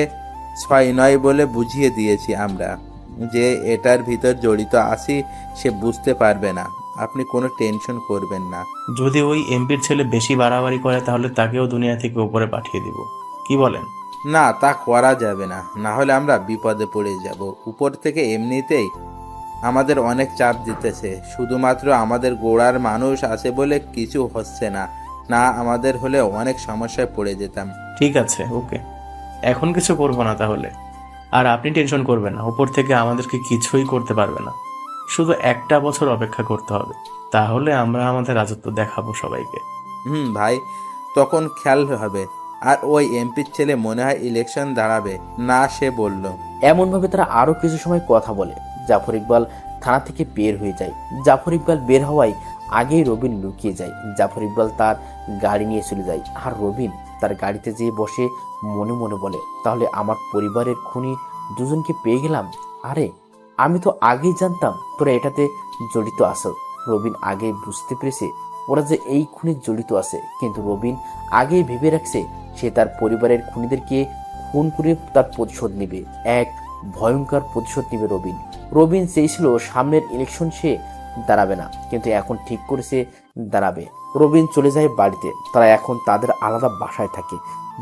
6-9 বলে বুঝিয়ে দিয়েছি আমরা যে এটার ভিতর জড়িত আছি, সে বুঝতে পারবে না। আপনি কোনো টেনশন করবেন না। যদি ওই এমপির ছেলে বেশি বাড়াবাড়ি করে তাহলে তাকেও দুনিয়া থেকে উপরে পাঠিয়ে দিব, কি বলেন? না, তা করা যাবে না, না হলে আমরা বিপদে পড়ে যাব। উপর থেকে এমনিতেই আমাদের অনেক চাপ দিতেছে। শুধুমাত্র আমাদের গোড়ার মানুষ আছে বলে কিছু হচ্ছে না, না আমাদের হলে অনেক সমস্যায় পড়ে যেতাম। ঠিক আছে, ওকে, এখন কিছু করবো না তাহলে। আর আপনি টেনশন করবেন না, উপর থেকে আমাদেরকে কিছুই করতে পারবে না। শুধু 1 বছর অপেক্ষা করতে হবে, তাহলে আমরা আমাদের রাজত্ব দেখাবো সবাইকে। ভাই, তখন খেয়াল হবে। আর ওই এমপির ছেলে মনে হয় ইলেকশন দাঁড়াবে না, সে বলল। এমনভাবে তারা আরো কিছু সময় কথা বলে। জাফর ইকবাল থানা থেকে বের হয়ে যায়। জাফর ইকবাল বের হওয়ায় আগেই রবিন লুকিয়ে যায়। জাফর ইকবাল তার গাড়ি নিয়ে চলে যায়, আর রবিন তার গাড়িতে যেয়ে বসে মনে মনে বলে, তাহলে আমার পরিবারের খুনি দুজনকে পেয়ে গেলাম। আরে, আমি তো আগেই জানতাম তোরা এটাতে জড়িত আছো। রবিন আগেই বুঝতে পেরেছে ওরা যে এই খুনে জড়িত আছে, কিন্তু রবিন আগেই ভেবে রাখছে সে তার পরিবারের খুনিদেরকে খুন করে তার প্রতিশোধ নেবে। 1, ভয়ঙ্কর প্রতিশোধ নেবে রবিন। রবিন চেয়েছিল সামনের ইলেকশন সে দাঁড়াবে না, কিন্তু এখন ঠিক করেছে দাঁড়াবে। রবিন চলে যায় বাড়িতে। তারা এখন তাদের আলাদা বাসায় থাকে।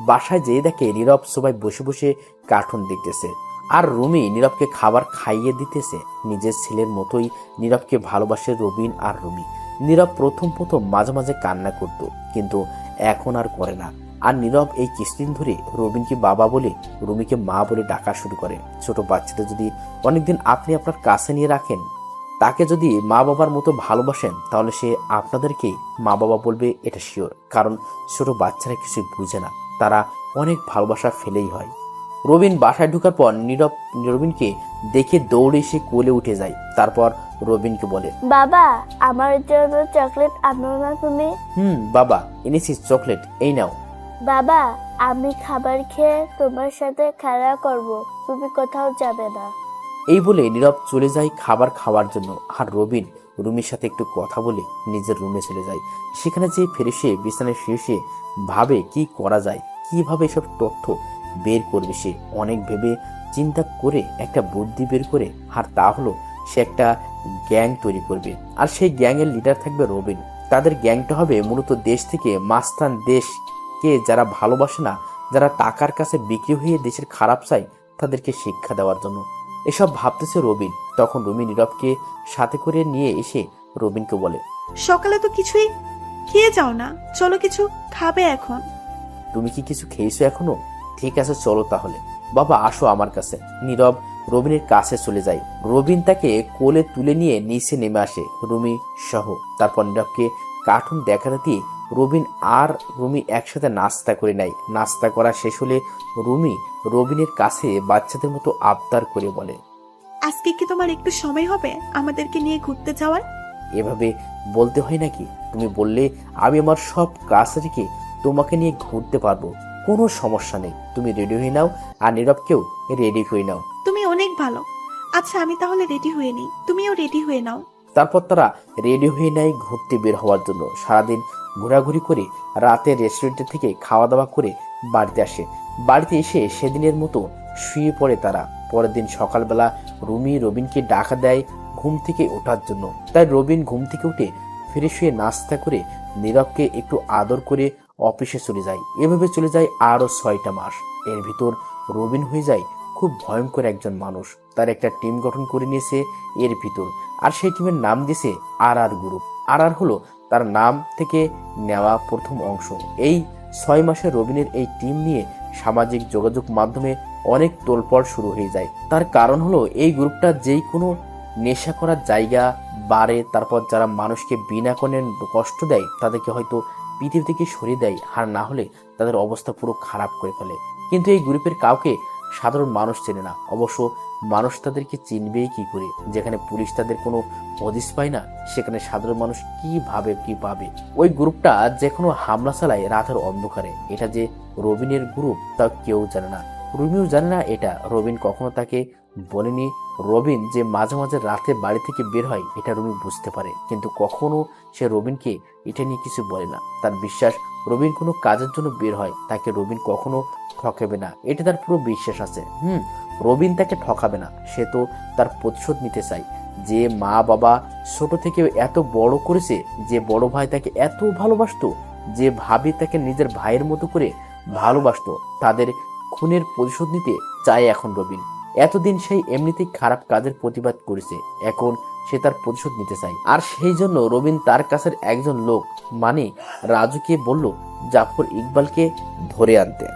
বাসায় যেয়ে দেখে নীরব সবাই বসে বসে কার্টুন দেখতেছে, আর রুমি নীরবকে খাবার খাইয়ে দিতেছে। নিজের ছেলের মতোই নীরবকে ভালোবাসে রবিন আর রুমি। নীরব প্রথম মাঝে মাঝে কান্না করত, কিন্তু এখন আর করে না। আর নীরব এই কিছুদিন ধরে রবিনকে বাবা বলে, রুমিকে মা বলে ডাকা শুরু করে। ছোট বাচ্চাদের যদি অনেকদিন আপনি আপনার কাছে নিয়ে রাখেন, তাকে যদি মা বাবার মতো ভালোবাসেন, তাহলে সে আপনাদেরকেই মা বাবা বলবে, এটা শিওর। কারণ ছোট বাচ্চারা কিছু বুঝে না, তারা অনেক ভালোবাসা ফেলেই হয়। রবিন বাসায় ঢোকার পর নীরব রবিনকে দেখে দৌড়ে এসে কোলে উঠে যায়। তারপর রবিনকে বলে, বাবা, আমার জন্য চকলেট আনো না তুমি? বাবা এনেছি চকলেট, এই নাও। বাবা, আমি খাবার খেয়ে তোমার সাথে খেলা করব, তুমি কোথাও যাবে না। এই বলে নীরব চলে যায় খাবার খাওয়ার জন্য। আর রবিন রুমির সাথে একটু কথা বলে নিজের রুমে চলে যায়। সেখানে যে ফেরেসে বিছানায় শুয়ে ভাবে কি করা যায়, কিভাবে সব তথ্য বের করবে। সে অনেক ভেবে চিন্তা করে একটা বুদ্ধি বের করে, আর তা হলো সে একটা গ্যাং তৈরি করবে। আর সেই গ্যাংয়ের লিডার থাকবে রবিন। তাদের গ্যাংটা হবে মূলত দেশ থেকে মাস্তান, দেশকে যারা ভালোবাসে না, যারা টাকার কাছে বিক্রি হয়ে দেশের খারাপ চায়, তাদেরকে শিক্ষা দেওয়ার জন্য। এসব ভাবতেছে রবিন। তখন রুমি নীরবকে সাথে করে নিয়ে এসে রবিনকে বলে, সকালে তো কিছুই খেয়ে যাও না, চলো কিছু খাবে এখন। তুমি কি কিছু খেয়েছো এখনো? ঠিক আছে চলো তাহলে। বাবা আসো আমার কাছে। নীরব রবিনের কাছে চলে যায়। রবিন তাকে কোলে তুলে নিয়ে নিচে নেমে আসে, রুমি সহ। তারপর নীরবকে কার্টুন দেখাতে দিয়ে রবিন আর রুমি একসাথে নাস্তা করে নেয়। নাস্তা করা শেষ হলে রুমি রবিনের কাছে বাচ্চাদের মতো আবদার করে বলে, আজকে কি তোমার একটু সময় হবে আমাদেরকে নিয়ে ঘুরতে যাওয়ার? এভাবে বলতে হয় নাকি? তুমি বললে আমি আমার সব কাজ রেখে তোমাকে নিয়ে ঘুরতে পারবো, কোনো সমস্যা নেই। তুমি রেডি হয়ে নাও, আর নীরবকেও রেডি হয়ে নাও। তুমি অনেক ভালো। আচ্ছা আমি তাহলে রেডি হয়ে নিই, তুমিও রেডি হয়ে নাও। তারপর তারা রেডি হয়ে নেয় ঘুরতে বের হওয়ার জন্য। সারাদিন ঘোরাঘুরি করে রাতে রেস্টুরেন্টে থেকে খাওয়া দাওয়া করে বাড়িতে আসে। বাড়িতে এসে সেদিনের মতো শুয়ে পড়ে তারা। পরের দিন সকালবেলা রুমি রবিনকে ডাকা দেয় ঘুম থেকে ওঠার জন্য। তাই রবিন ঘুম থেকে উঠে ফিরে শুয়ে নাস্তা করে নীরবকে একটু আদর করে অফিসে চলে যায়। এভাবে চলে যায় আরো 6টা মাস। এর ভিতর রবিন হয়ে যায় খুব ভয়ঙ্কর একজন মানুষ। তার একটা টিম গঠন করে নিয়েছে এর ভিতর, আর সেই টিমের নাম দিয়েছে আর গ্রুপ। আর হলো তার নাম থেকে নেওয়া প্রথম অংশ। এই 6 মাসে রবিনের এই টিম নিয়ে সামাজিক যোগাযোগ মাধ্যমে অনেক তোলপাড় শুরু হয়ে যায়। তার কারণ হলো এই গ্রুপটা যেই কোনো নেশা করার জায়গা, বারে, তারপর যারা মানুষকে বিনা কারণে কষ্ট দেয় তাদেরকে হয়তো পৃথিবী থেকে সরিয়ে দেয়, আর না হলে তাদের অবস্থা পুরো খারাপ করে ফেলে। কিন্তু এই গ্রুপের কাউকে সাধারণ মানুষ চেনে না। অবশ্য মানুষ তাদেরকে চিনবেই কি করে? যেখানে পুলিশ তাদের কোনো হদিস পায় না, সেখানে সাধারণ মানুষ কিভাবে কি পাবে? ওই গ্রুপটা যে কোনো হামলা চালায় রাতের অন্ধকারে। এটা যে রবিনের গ্রুপ তা কেউ জানে না, রুমিও জানে না এটা। রবিন কখনো তাকে বলেনি। রবিন যে মাঝে মাঝে রাতে বাড়ি থেকে বের হয় এটা রুমি বুঝতে পারে, কিন্তু কখনো সে রবিনকে এটা নিয়ে কিছু বলে না। তার বিশ্বাস রবিন কোনো কাজের জন্য বের হয়, তাকে রবিন কখনো ঠকাবে না, এটা তার পুরো বিশ্বাস আছে। রবিন তাকে ঠকাবে না, সে তো তার প্রতিশোধ নিতে চায়। যে মা বাবা ছোট থেকে এত বড় করেছে, যে বড় ভাই তাকে এত ভালোবাসতো, যে ভাবি তাকে নিজের ভাইয়ের মতো করে ভালোবাসতো, তাদের খুনের প্রতিশোধ নিতে চায় এখন রবিন। এতদিন সেই এমনিতেই খারাপ কাজের প্রতিবাদ করেছে, এখন সে তার প্রতিশোধ নিতে চায়। আর সেই জন্য রবিন তার কাছের একজন লোক মানে রাজুকে বলল জাফর ইকবালকে ধরে আনতে।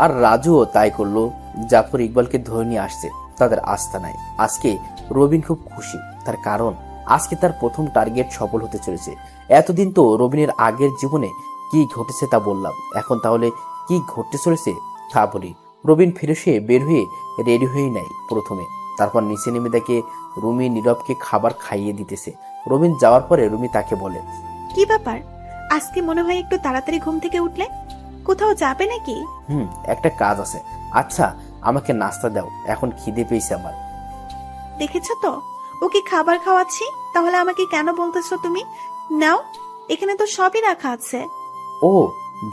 আর রাজুও তাই করলো, জাফর ইকবালকে ধরে নিয়ে আসছে তাদের আস্তানায়। আজকে রবিন খুব খুশি, তার কারণ আজকে তার প্রথম টার্গেট সফল হতে চলেছে। এতদিন তো রবিনের আগের জীবনে কি ঘটেছে তা বললাম, এখন তাহলে কি ঘটতে চলেছে তা বলি। রবিন ফিরে সে বের হয়ে রেডি হয়ে নেয় প্রথমে। তারপর নিচে নেমে দেখে রুমি নীরবকে খাবার খাইয়ে দিতেছে। রবিন যাওয়ার পরে রুমি তাকে বলে, কি ব্যাপার, আজকে মনে হয় একটু তাড়াতাড়ি ঘুম থেকে উঠলে? কোথাও যাবে নাকি? একটা কাজ আছে। আচ্ছা আমাকে নাস্তা দাও, এখন খিদে পেয়েছে আমার। দেখেছো তো ওকে খাবার খাওয়াচ্ছি, তাহলে আমাকে কেন বলতেছো তুমি? নাও, এখানে তো সবই রাখা আছে। ও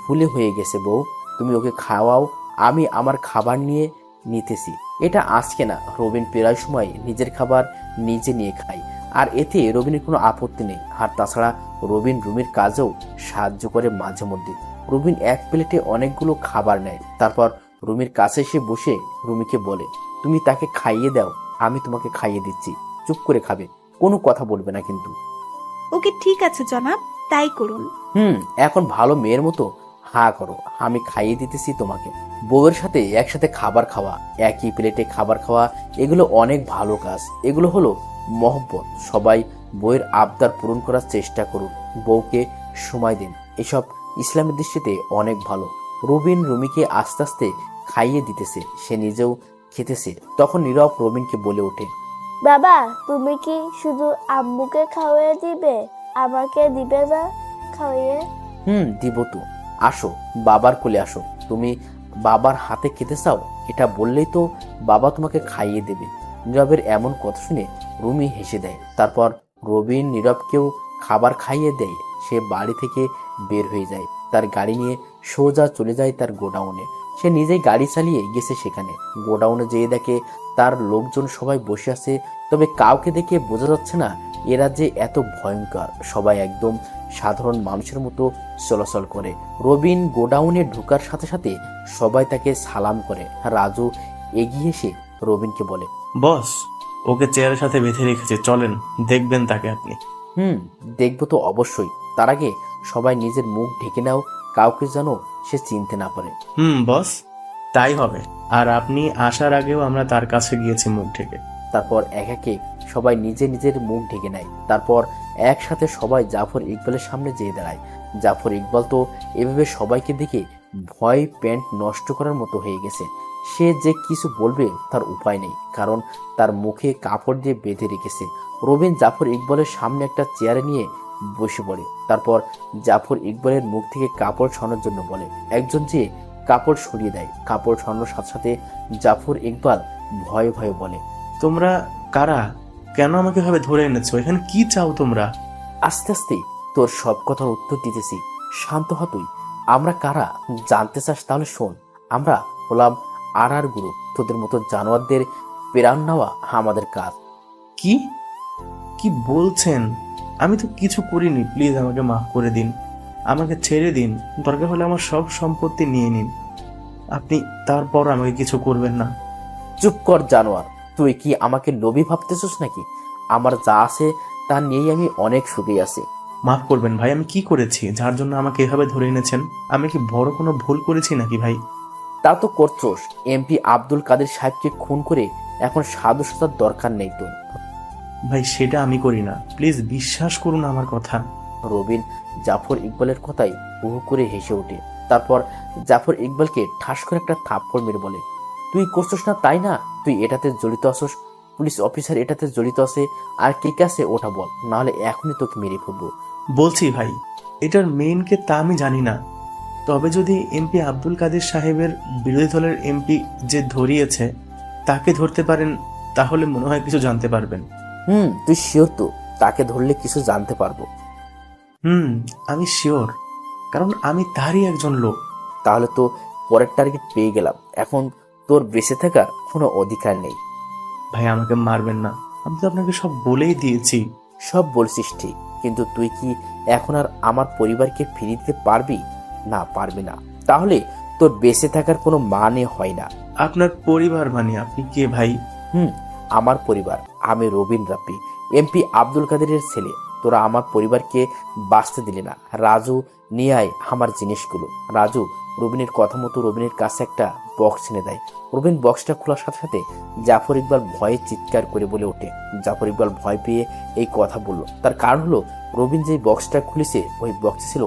ভুলে হয়ে গেছে বউ, তুমি ওকে খাওয়াও, আমি আমার খাবার নিয়ে নিতেছি। এটা আজকে না, রবিন প্রায় সময় নিজের খাবার নিজে নিয়ে খায়, আর এতে রবিনের কোনো আপত্তি নেই। আর তাছাড়া রবিন রুমির কাজেও সাহায্য করে মাঝে মধ্যে। রবিন এক প্লেটে অনেকগুলো খাবার নেয়, তারপর রুমির কাছে এসে বসে রুমিকে বলে, তুমি তাকে খাইয়ে দাও, আমি তোমাকে খাইয়ে দিচ্ছি, চুপ করে খাবে, কোনো কথা বলবে না কিন্তু। ওকে ঠিক আছে জনাব, তাই করুন। এখন ভালো মেয়ের মতো হা করো, আমি খাইয়ে দিতেছি তোমাকে। বউয়ের সাথে একসাথে খাবার খাওয়া, একই প্লেটে খাবার খাওয়া, এগুলো অনেক ভালো কাজ। এগুলো হলো মহব্বত। সবাই বউয়ের আবদার পূরণ করার চেষ্টা করুন, বউকে সময় দিন, এসব ইসলামের দৃষ্টিতে অনেক ভালো। রবিন রুমিকে আস্তে আস্তে খাইয়ে দিতেছে, সে নিজেও খেতেছে। তখন নীরব রবিনকে বলে ওঠে, বাবা, তুমি কি শুধু আম্মুকে খাওয়াইয়ে দিবে, আমাকে দিবে না খাওয়াইয়ে? দিব তো। আসো, বাবার কোলে আসো। তুমি বাবার হাতে খেতে চাও, এটা বললেই তো বাবা তোমাকে খাইয়ে দেবে। নীরবের এমন কথা শুনে রুমি হেসে দেয়। তারপর রবিন নীরবকেও খাবার খাইয়ে দেয়। সে বাড়ি থেকে বের হয়ে যায়, তার গাড়ি নিয়ে সোজা চলে যায় তার গোডাউনে। সে নিজেই গাড়ি চালিয়ে গেছে সেখানে। গোডাউনে যেয়ে দেখে তার লোকজন সবাই বসে আছে, তবে কাউকে দেখে বোঝা যাচ্ছে না এরা যে এত ভয়ঙ্কর। সবাই একদম সাধারণ মানুষের মতো চলাচল করে। রবিন গোডাউনে ঢোকার সাথে সাথে সবাই তাকে সালাম করে। রাজু এগিয়ে এসে রবিনকে বলে, বস, ওকে চেয়ারের সাথে বেঁধে রেখেছে, চলেন দেখবেন তাকে আপনি। দেখবো তো অবশ্যই। তার আগে সবাই নিজের মুখ ঢেকে নাও, কাউকে যেন সে চিনতে না পারে। বস, তাই হবে। আর আপনি আসার আগেও আমরা তার কাছে গিয়েছি মুখ ঢেকে। তারপর এক একে সবাই নিজে নিজের মুখ ঢেকে নেয়। তারপর একসাথে সবাই জাফর ইকবালের সামনে যেয়ে দাঁড়ায়। জাফর ইকবাল তো এভাবে সবাইকে দেখে ভয় প্যান্ট নষ্ট করার মতো হয়ে গেছে। সে যে কিছু বলবে তার উপায় নেই, কারণ তার মুখে কাপড় দিয়ে বেঁধে রেখেছে। রবিন জাফর ইকবালের সামনে একটা চেয়ারে নিয়ে বসে পড়ে। তারপর জাফর ইকবালের মুখ থেকে কাপড় সরানোর জন্য বলে। একজন যে কাপড় সরিয়ে দেয়। কাপড় সরানোর সাথে সাথে জাফর ইকবাল ভয়ে ভয়ে বলে, তোমরা কারা? কেন আমাকে ভাবে ধরে এনেছো? এখানে কি চাও তোমরা? আস্তে আস্তে তোর সব কথার উত্তর দিতেছি, শান্ত হ তুই। আমরা কারা জানতে চাস? তাহলে শোন, আমরা হলাম আর গুরু। তোদের মতো জানোয়ারদের প্রাণ নেওয়া আমাদের কাজ। কি কি বলছেন? আমি তো কিছু করিনি, প্লিজ আমাকে মাফ করে দিন, আমাকে ছেড়ে দিন। দরকার হলে আমার সব সম্পত্তি নিয়ে নিন আপনি, তারপর আমাকে কিছু করবেন না। চুপ কর জানোয়ার, তুই কি আমাকে লোভী ভাবতেছিস নাকি? আমার যা আছে তা নিয়েই আমি অনেক সুখী আছি। মাফ করবেন ভাই, আমি কি করেছি যার জন্য আমাকে এভাবে ধরে এনেছেন? আমি কি বড় কোনো ভুল করেছি নাকি ভাই? তা তো করছোস। এমপি আব্দুল কাদের সাহেবকে খুন করে এখন সাধু সাজার দরকার নেই তো। ভাই সেটা আমি করি না, প্লিজ বিশ্বাস করুন আমার কথা। রবিন জাফর ইকবালের কথাই হু হু করে হেসে ওঠে। তারপর জাফর ইকবালকে ঠাস করে একটা থাপ্পড় মেরে বলে, তুই করছিস না তাই না? তুই এটাতে জড়িত আসোস, পুলিশ অফিসার এটাতে জড়িত আছে, আর কে কাছে ওটা বল, নাহলে এখনই তোকে মেরে ফেলবো। বলছি ভাই, এটার মেইনকে তা আমি জানি না, তবে যদি এমপি আব্দুল কাদের সাহেবের বিরোধী দলের এমপি যে ধরিয়েছে তাকে ধরতে পারেন, তাহলে মনে হয় কিছু জানতে পারবেন। তুই শিওর তো তাকে ধরলে কিছু জানতে পারবো? আমি শিওর, কারণ আমি তারই একজন লোক। তাহলে তো পরের টার্গেট পেয়ে গেলাম। এখন তোর বেঁচে থাকার কোনো অধিকার নেই। ভাই আমাকে মারবেন না, আমি তো আপনাকে সব বলেই দিয়েছি। সব বলছিস ঠিক, কিন্তু তুই কি এখন আর আমার পরিবারকে ফিরিয়ে দিতে পারবি? না, পারবি না। তাহলে তোর বেঁচে থাকার কোনো মানে হয় না। আপনার পরিবার মানে আপনি কে ভাই? আমার পরিবার, আমি রবিন রাব্বি, এমপি আব্দুল কাদেরের ছেলে। তোরা আমার পরিবারকে বাঁচতে দিলে না। রাজু, নিয়ে আয় আমার জিনিসগুলো। রাজু রবিনের কথা মতো রবিনের কাছে একটা বক্স এনে দেয়। রবিন বক্সটা খোলার সাথে সাথে জাফর ইকবাল ভয়ে চিৎকার করে বলে ওঠে। জাফর ইকবাল ভয় পেয়ে এই কথা বলল, তার কারণ হলো রবিন যে বক্সটা খুলেছে ওই বক্সে ছিল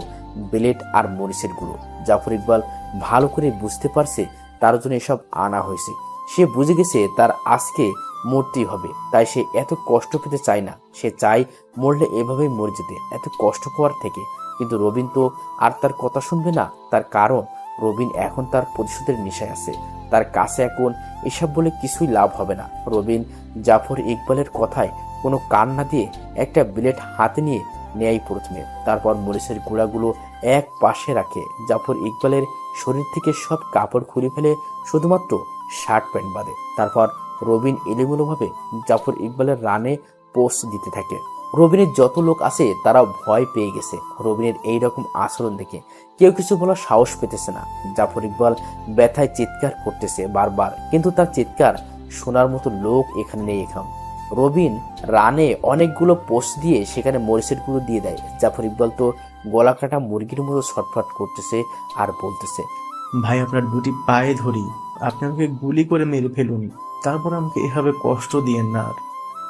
ব্লেড আর মরিচের গুঁড়ো। জাফর ইকবাল ভালো করে বুঝতে পারছে তার জন্য এসব আনা হয়েছে। সে বুঝে গেছে তার আজকে মরতেই হবে, তাই সে এত কষ্ট পেতে চায় না। সে চায় মরলে এভাবেই মরে যেতে, এত কষ্ট পাওয়ার থেকে। কিন্তু রবিন তো আর তার কথা শুনবে না। তার কারণ রবিন এখন তার প্রতিশোধের নেশায় আছে। তার কাছে এখন এসব বলে কিছুই লাভ হবে না। রবিন জাফর ইকবালের কথায় কোনো কান না দিয়ে একটা ব্লেড হাতে নিয়ে নেয় প্রথমে, তারপর মরিচের গুঁড়াগুলো এক পাশে রাখে। জাফর ইকবালের শরীর থেকে সব কাপড় খুলে ফেলে শুধুমাত্র শার্ট প্যান্ট বাঁধে। তারপর রবিন এলোমেলোভাবে জাফর ইকবালের রানে পোস্ট দিতে থাকে। রবিনের যত লোক আছে তারা ভয় পেয়ে গেছে রবিনের এই রকম আচরণ দেখে। কেউ কিছু বলার সাহস পেতেছে না। জাফর ইকবাল ব্যথায় চিৎকার করতেছে বারবার, কিন্তু তার চিৎকার শোনার মতো লোক এখানে নেই। এখন রবিন রানে অনেকগুলো পোস্ট দিয়ে সেখানে মরিচের গুঁড়ো দিয়ে দেয়। জাফর ইকবাল তো গলা কাটা মুরগির মতো ছটফট করতেছে আর বলতেছে, ভাই আপনার দুটি পায়ে ধরি, আপনি আমাকে গুলি করে মেরে ফেলুন, তারপর আমাকে এভাবে কষ্ট দিয়েন না আর।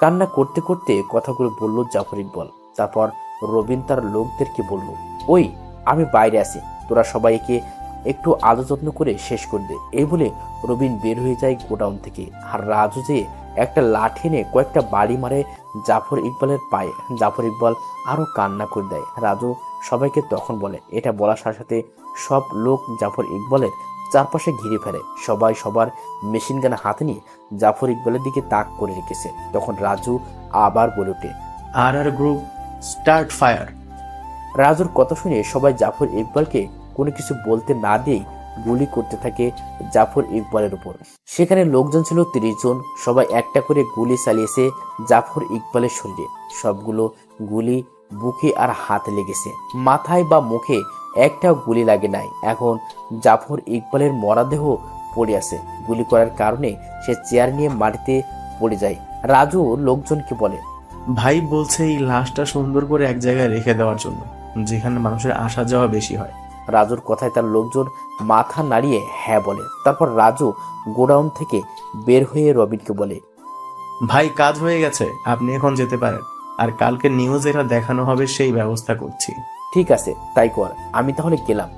কান্না করতে করতে কথাগুলো বলল জাফর ইকবাল। তারপর রবিন তার লোকদেরকে বলল, ওই আমি বাইরে আছি, তোরা সবাইকে একটু আদর যত্ন করে শেষ করে দে। এই বলে রবিন বের হয়ে যায় গোডাউন থেকে। আর রাজু যে একটা লাঠি এনে কয়েকটা বাড়ি মারে জাফর ইকবালের পায়ে। জাফর ইকবাল আরো কান্না করে দেয়। রাজু সবাইকে তখন বলে, এটা বলার সাথে সাথে সব লোক জাফর ইকবালের চারপাশে ঘিরে ফেলে। সবাই সবার মেশিন গান হাতে নিয়ে জাফর ইকবালের দিকে তাক করে রেখেছে। তখন রাজু আবার বলে ওঠে, আর গ্রুপ স্টার্ট ফায়ার। রাজুর কথা শুনে সবাই জাফর ইকবালকে কোনো কিছু বলতে না দিয়েই গুলি করতে থাকে জাফর ইকবালের উপর। সেখানে লোকজন ছিল 30 জন। সবাই একটা করে গুলি চালিয়েছে জাফর ইকবালের শরীরে। সবগুলো গুলি বুকে আর হাতে লেগেছে, মাথায় বা মুখে একটাও গুলি লাগে নাই। এখন জাফর ইকবালের মরাদেহ পড়ে আছে। গুলি করার কারণে সে চেয়ার নিয়ে মাটিতে পড়ে যায়। রাজু লোকজনকে বলে, ভাই বলছে এই লাশটা সুন্দর করে এক জায়গায় রেখে দেওয়ার জন্য, যেখানে মানুষের আসা যাওয়া বেশি হয়। রাজুর কথায় তার লোকজন মাথা নাড়িয়ে হ্যাঁ বলে। তারপর রাজু গোডাউন থেকে বের হয়ে রবিনকে বলে, ভাই কাজ হয়ে গেছে, আপনি এখন যেতে পারেন। আর কালকে নিউজ এটা দেখানো হবে, সেই ব্যবস্থা করছি। ঠিক আছে তাই কর, আমি তাহলে গেলাম।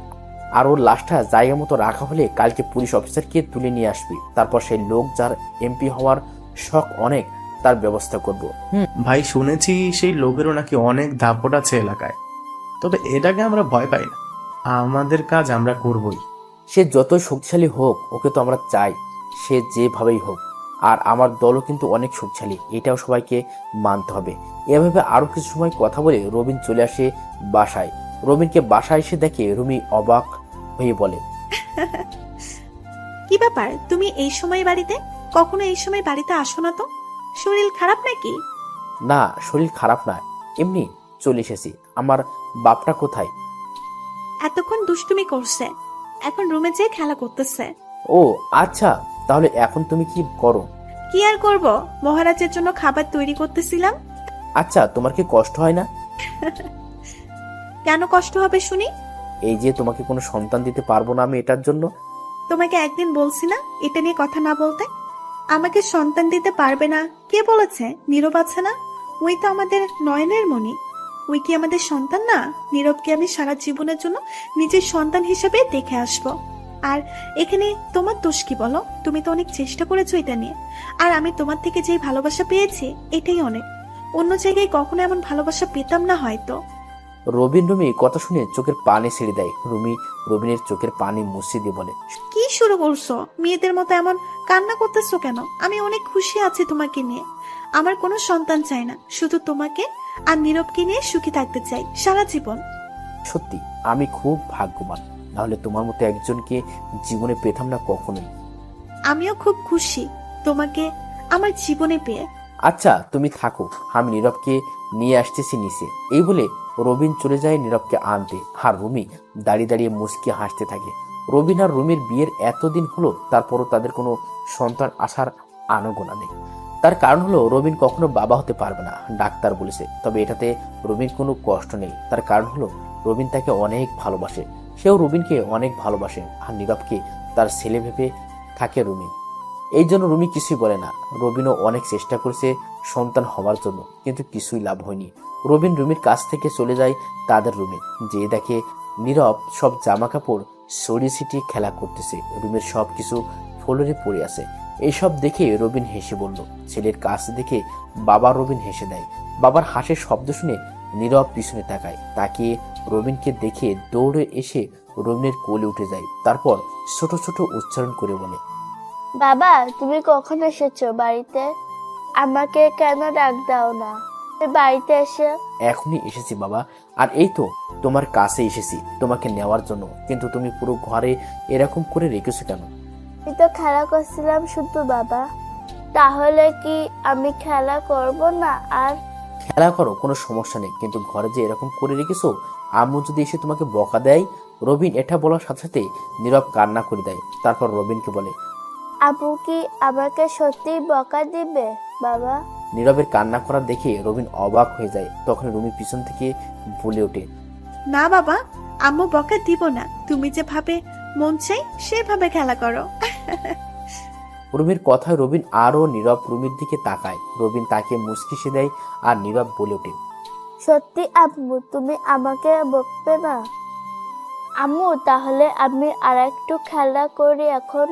আর ওর লাশটা জায়গা মতো রাখা হলে কালকে পুলিশ অফিসারকে তুলে নিয়ে আসবি। তারপর সেই লোক যার এমপি হওয়ার শখ অনেক, তার ব্যবস্থা করব। ভাই শুনেছি সেই লোকেরও নাকি অনেক দাপট আছে এলাকায়, তবে এটাকে আমরা ভয় পাই না, আমাদের কাজ আমরা করবই। সে যতই শক্তিশালী হোক, ওকে তো আমরা চাই, সে যেভাবেই হোক। আর আমার দলও কিন্তু অনেক শক্তিশালী, এটাও সবাইকে মানতে হবে। এভাবে আরো কিছু সময় কথা বলে রবিন চলে আসে বাসায়। রবিনকে বাসায় এসে দেখে রুমি অবাক হয়ে বলে, কি ব্যাপার, তুমি এই সময় বাড়িতে? কখনো এই সময় বাড়িতে আসো না তো? শরীর খারাপ নাকি? না শরীর খারাপ না, এমনি চলে এসেছি। আমার বাপটা কোথায়? এতক্ষণ দুষ্টুমি করছে, এখন রুমে যেয়ে খেলা করতেছে। ও আচ্ছা, তাহলে এখন তুমি কি করো? কি আর করব, মহারাজের জন্য খাবার তৈরি করতেছিলাম। আচ্ছা, তোমার কি কষ্ট হয় না? কেন কষ্ট হবে শুনি? এই যে তোমাকে কোনো সন্তান দিতে পারবো না আমি, এটার জন্য। তোমাকে একদিন বলছি না এটা নিয়ে কথা না বলতে? আমাকে সন্তান দিতে পারবে না কে বলেছে? নীরব আছে না, ওই তো আমাদের নয়নের মণি। ওই কি আমাদের সন্তান না? নীরবকে আমি সারা জীবনের জন্য নিজের সন্তান হিসেবে দেখে আসবো। আর এখানে তোমার দোষ কি বলো? তুমি তো অনেক চেষ্টা করেছো এটা নিয়ে। আর আমি তোমার থেকে যেই ভালোবাসা পেয়েছি এটাই অনেক। অন্য জায়গায় কখনো এমন ভালোবাসা পেতাম না হয়তো। রুমি কথা শুনে চোখের পানি ছেড়ে দেয়। রবিনের চোখের পানি মুছে দিয়ে বলে, কি শুরু করছো? মেয়েদের মতো এমন কান্না করতেছো কেন? আমি অনেক খুশি আছি তোমাকে নিয়ে। আমার কোনো সন্তান চাই না, শুধু তোমাকে আর নীরবকে নিয়ে সুখী থাকতে চাই সারা জীবন। সত্যি আমি খুব ভাগ্যবান, নাহলে তোমার মতো একজনকে জীবনে পেতাম না কখনোই। আমিও খুব খুশি তোমাকে আমার জীবনে পেয়ে। আচ্ছা তুমি থাকো, আমি নীরবকে নিয়ে আসতেছি নিচে। এই বলে রবিন চলে যায় নীরবকে আনতে। আর রুমি দাঁড়িয়ে দাঁড়িয়ে মুচকি হাসতে থাকে। রবিন আর রুমির বিয়ের এতদিন হলো, তারপরও তাদের কোনো সন্তান আসার আনাগোনা নেই। তার কারণ হলো রবিন কখনো বাবা হতে পারবে না, ডাক্তার বলেছে। তবে এটাতে রবিন কোনো কষ্ট নেই। তার কারণ হলো রবিন তাকে অনেক ভালোবাসে, সেও রবিনকে অনেক ভালোবাসে। আর নীরবকে তার ছেলে ভেবে থাকে রুমি। এই জন্য রুমি কিছুই বলে না। রবিনও অনেক চেষ্টা করছে সন্তান হওয়ার জন্য, কিন্তু কিছুই লাভ হয়নি। রবিন রুমির কাছ থেকে চলে যায় তাদের রুমে। যে দেখে নীরব সব জামা কাপড় সরিয়ে ছিটিয়ে খেলা করতেছে, রুমের সব কিছু ফ্লোরে পড়ে আছে। এইসব দেখে রবিন হেসে বলল, ছেলের কাছ দেখে বাবা। রবিন হেসে দেয়। বাবার হাসির শব্দ শুনে নীরব পিছনে তাকায়। তাকিয়ে রবিনকে দেখে দৌড়ে এসে রবিনের কোলে উঠে যায়। তারপর ছোট ছোট উচ্চারণ করে বলে, বাবা তুমি কখন এসেছো বাড়িতে? আমাকে কেন ডাক দাও না? বাড়িতে এসে এখনই এসেছি বাবা। আর এই তো তোমার কাছে এসেছি তোমাকে নেওয়ার জন্য, কিন্তু তুমি পুরো ঘরে এরকম করে রেখেছো কেন? আমি তো খেলা করছিলাম শুধু বাবা। তাহলে কি আমি খেলা করব না আর? খেলা করো, কোনো সমস্যা নেই, কিন্তু ঘরে যে এরকম করে রেখেছো, আম্মু যদি এসে তোমাকে বকা দেয়। রবিন এটা বলার সাথে সাথে নীরব কান্না করে দেয়। তারপর রবিনকে বলে, আব্বু কি আমাকে সত্যি বকা দিবে বাবা? নীরবের কান্না করা দেখে রবিন অবাক হয়ে যায়। তখন রুমি পিছন থেকে বলে ওঠে, না বাবা, আম্মু বকা দিব না, তুমি যেভাবে মন চাই সেভাবে খেলা করো। রুমির কথায় রবিন আরো নীরব রুমির দিকে তাকায়। রবিন তাকে মুচকি দেয় আর নীরব বলে ওঠে, সত্যি আম্মু তুমি আমাকে বকবে না? আম্মু তাহলে আমি আর একটু খেলা করি এখন।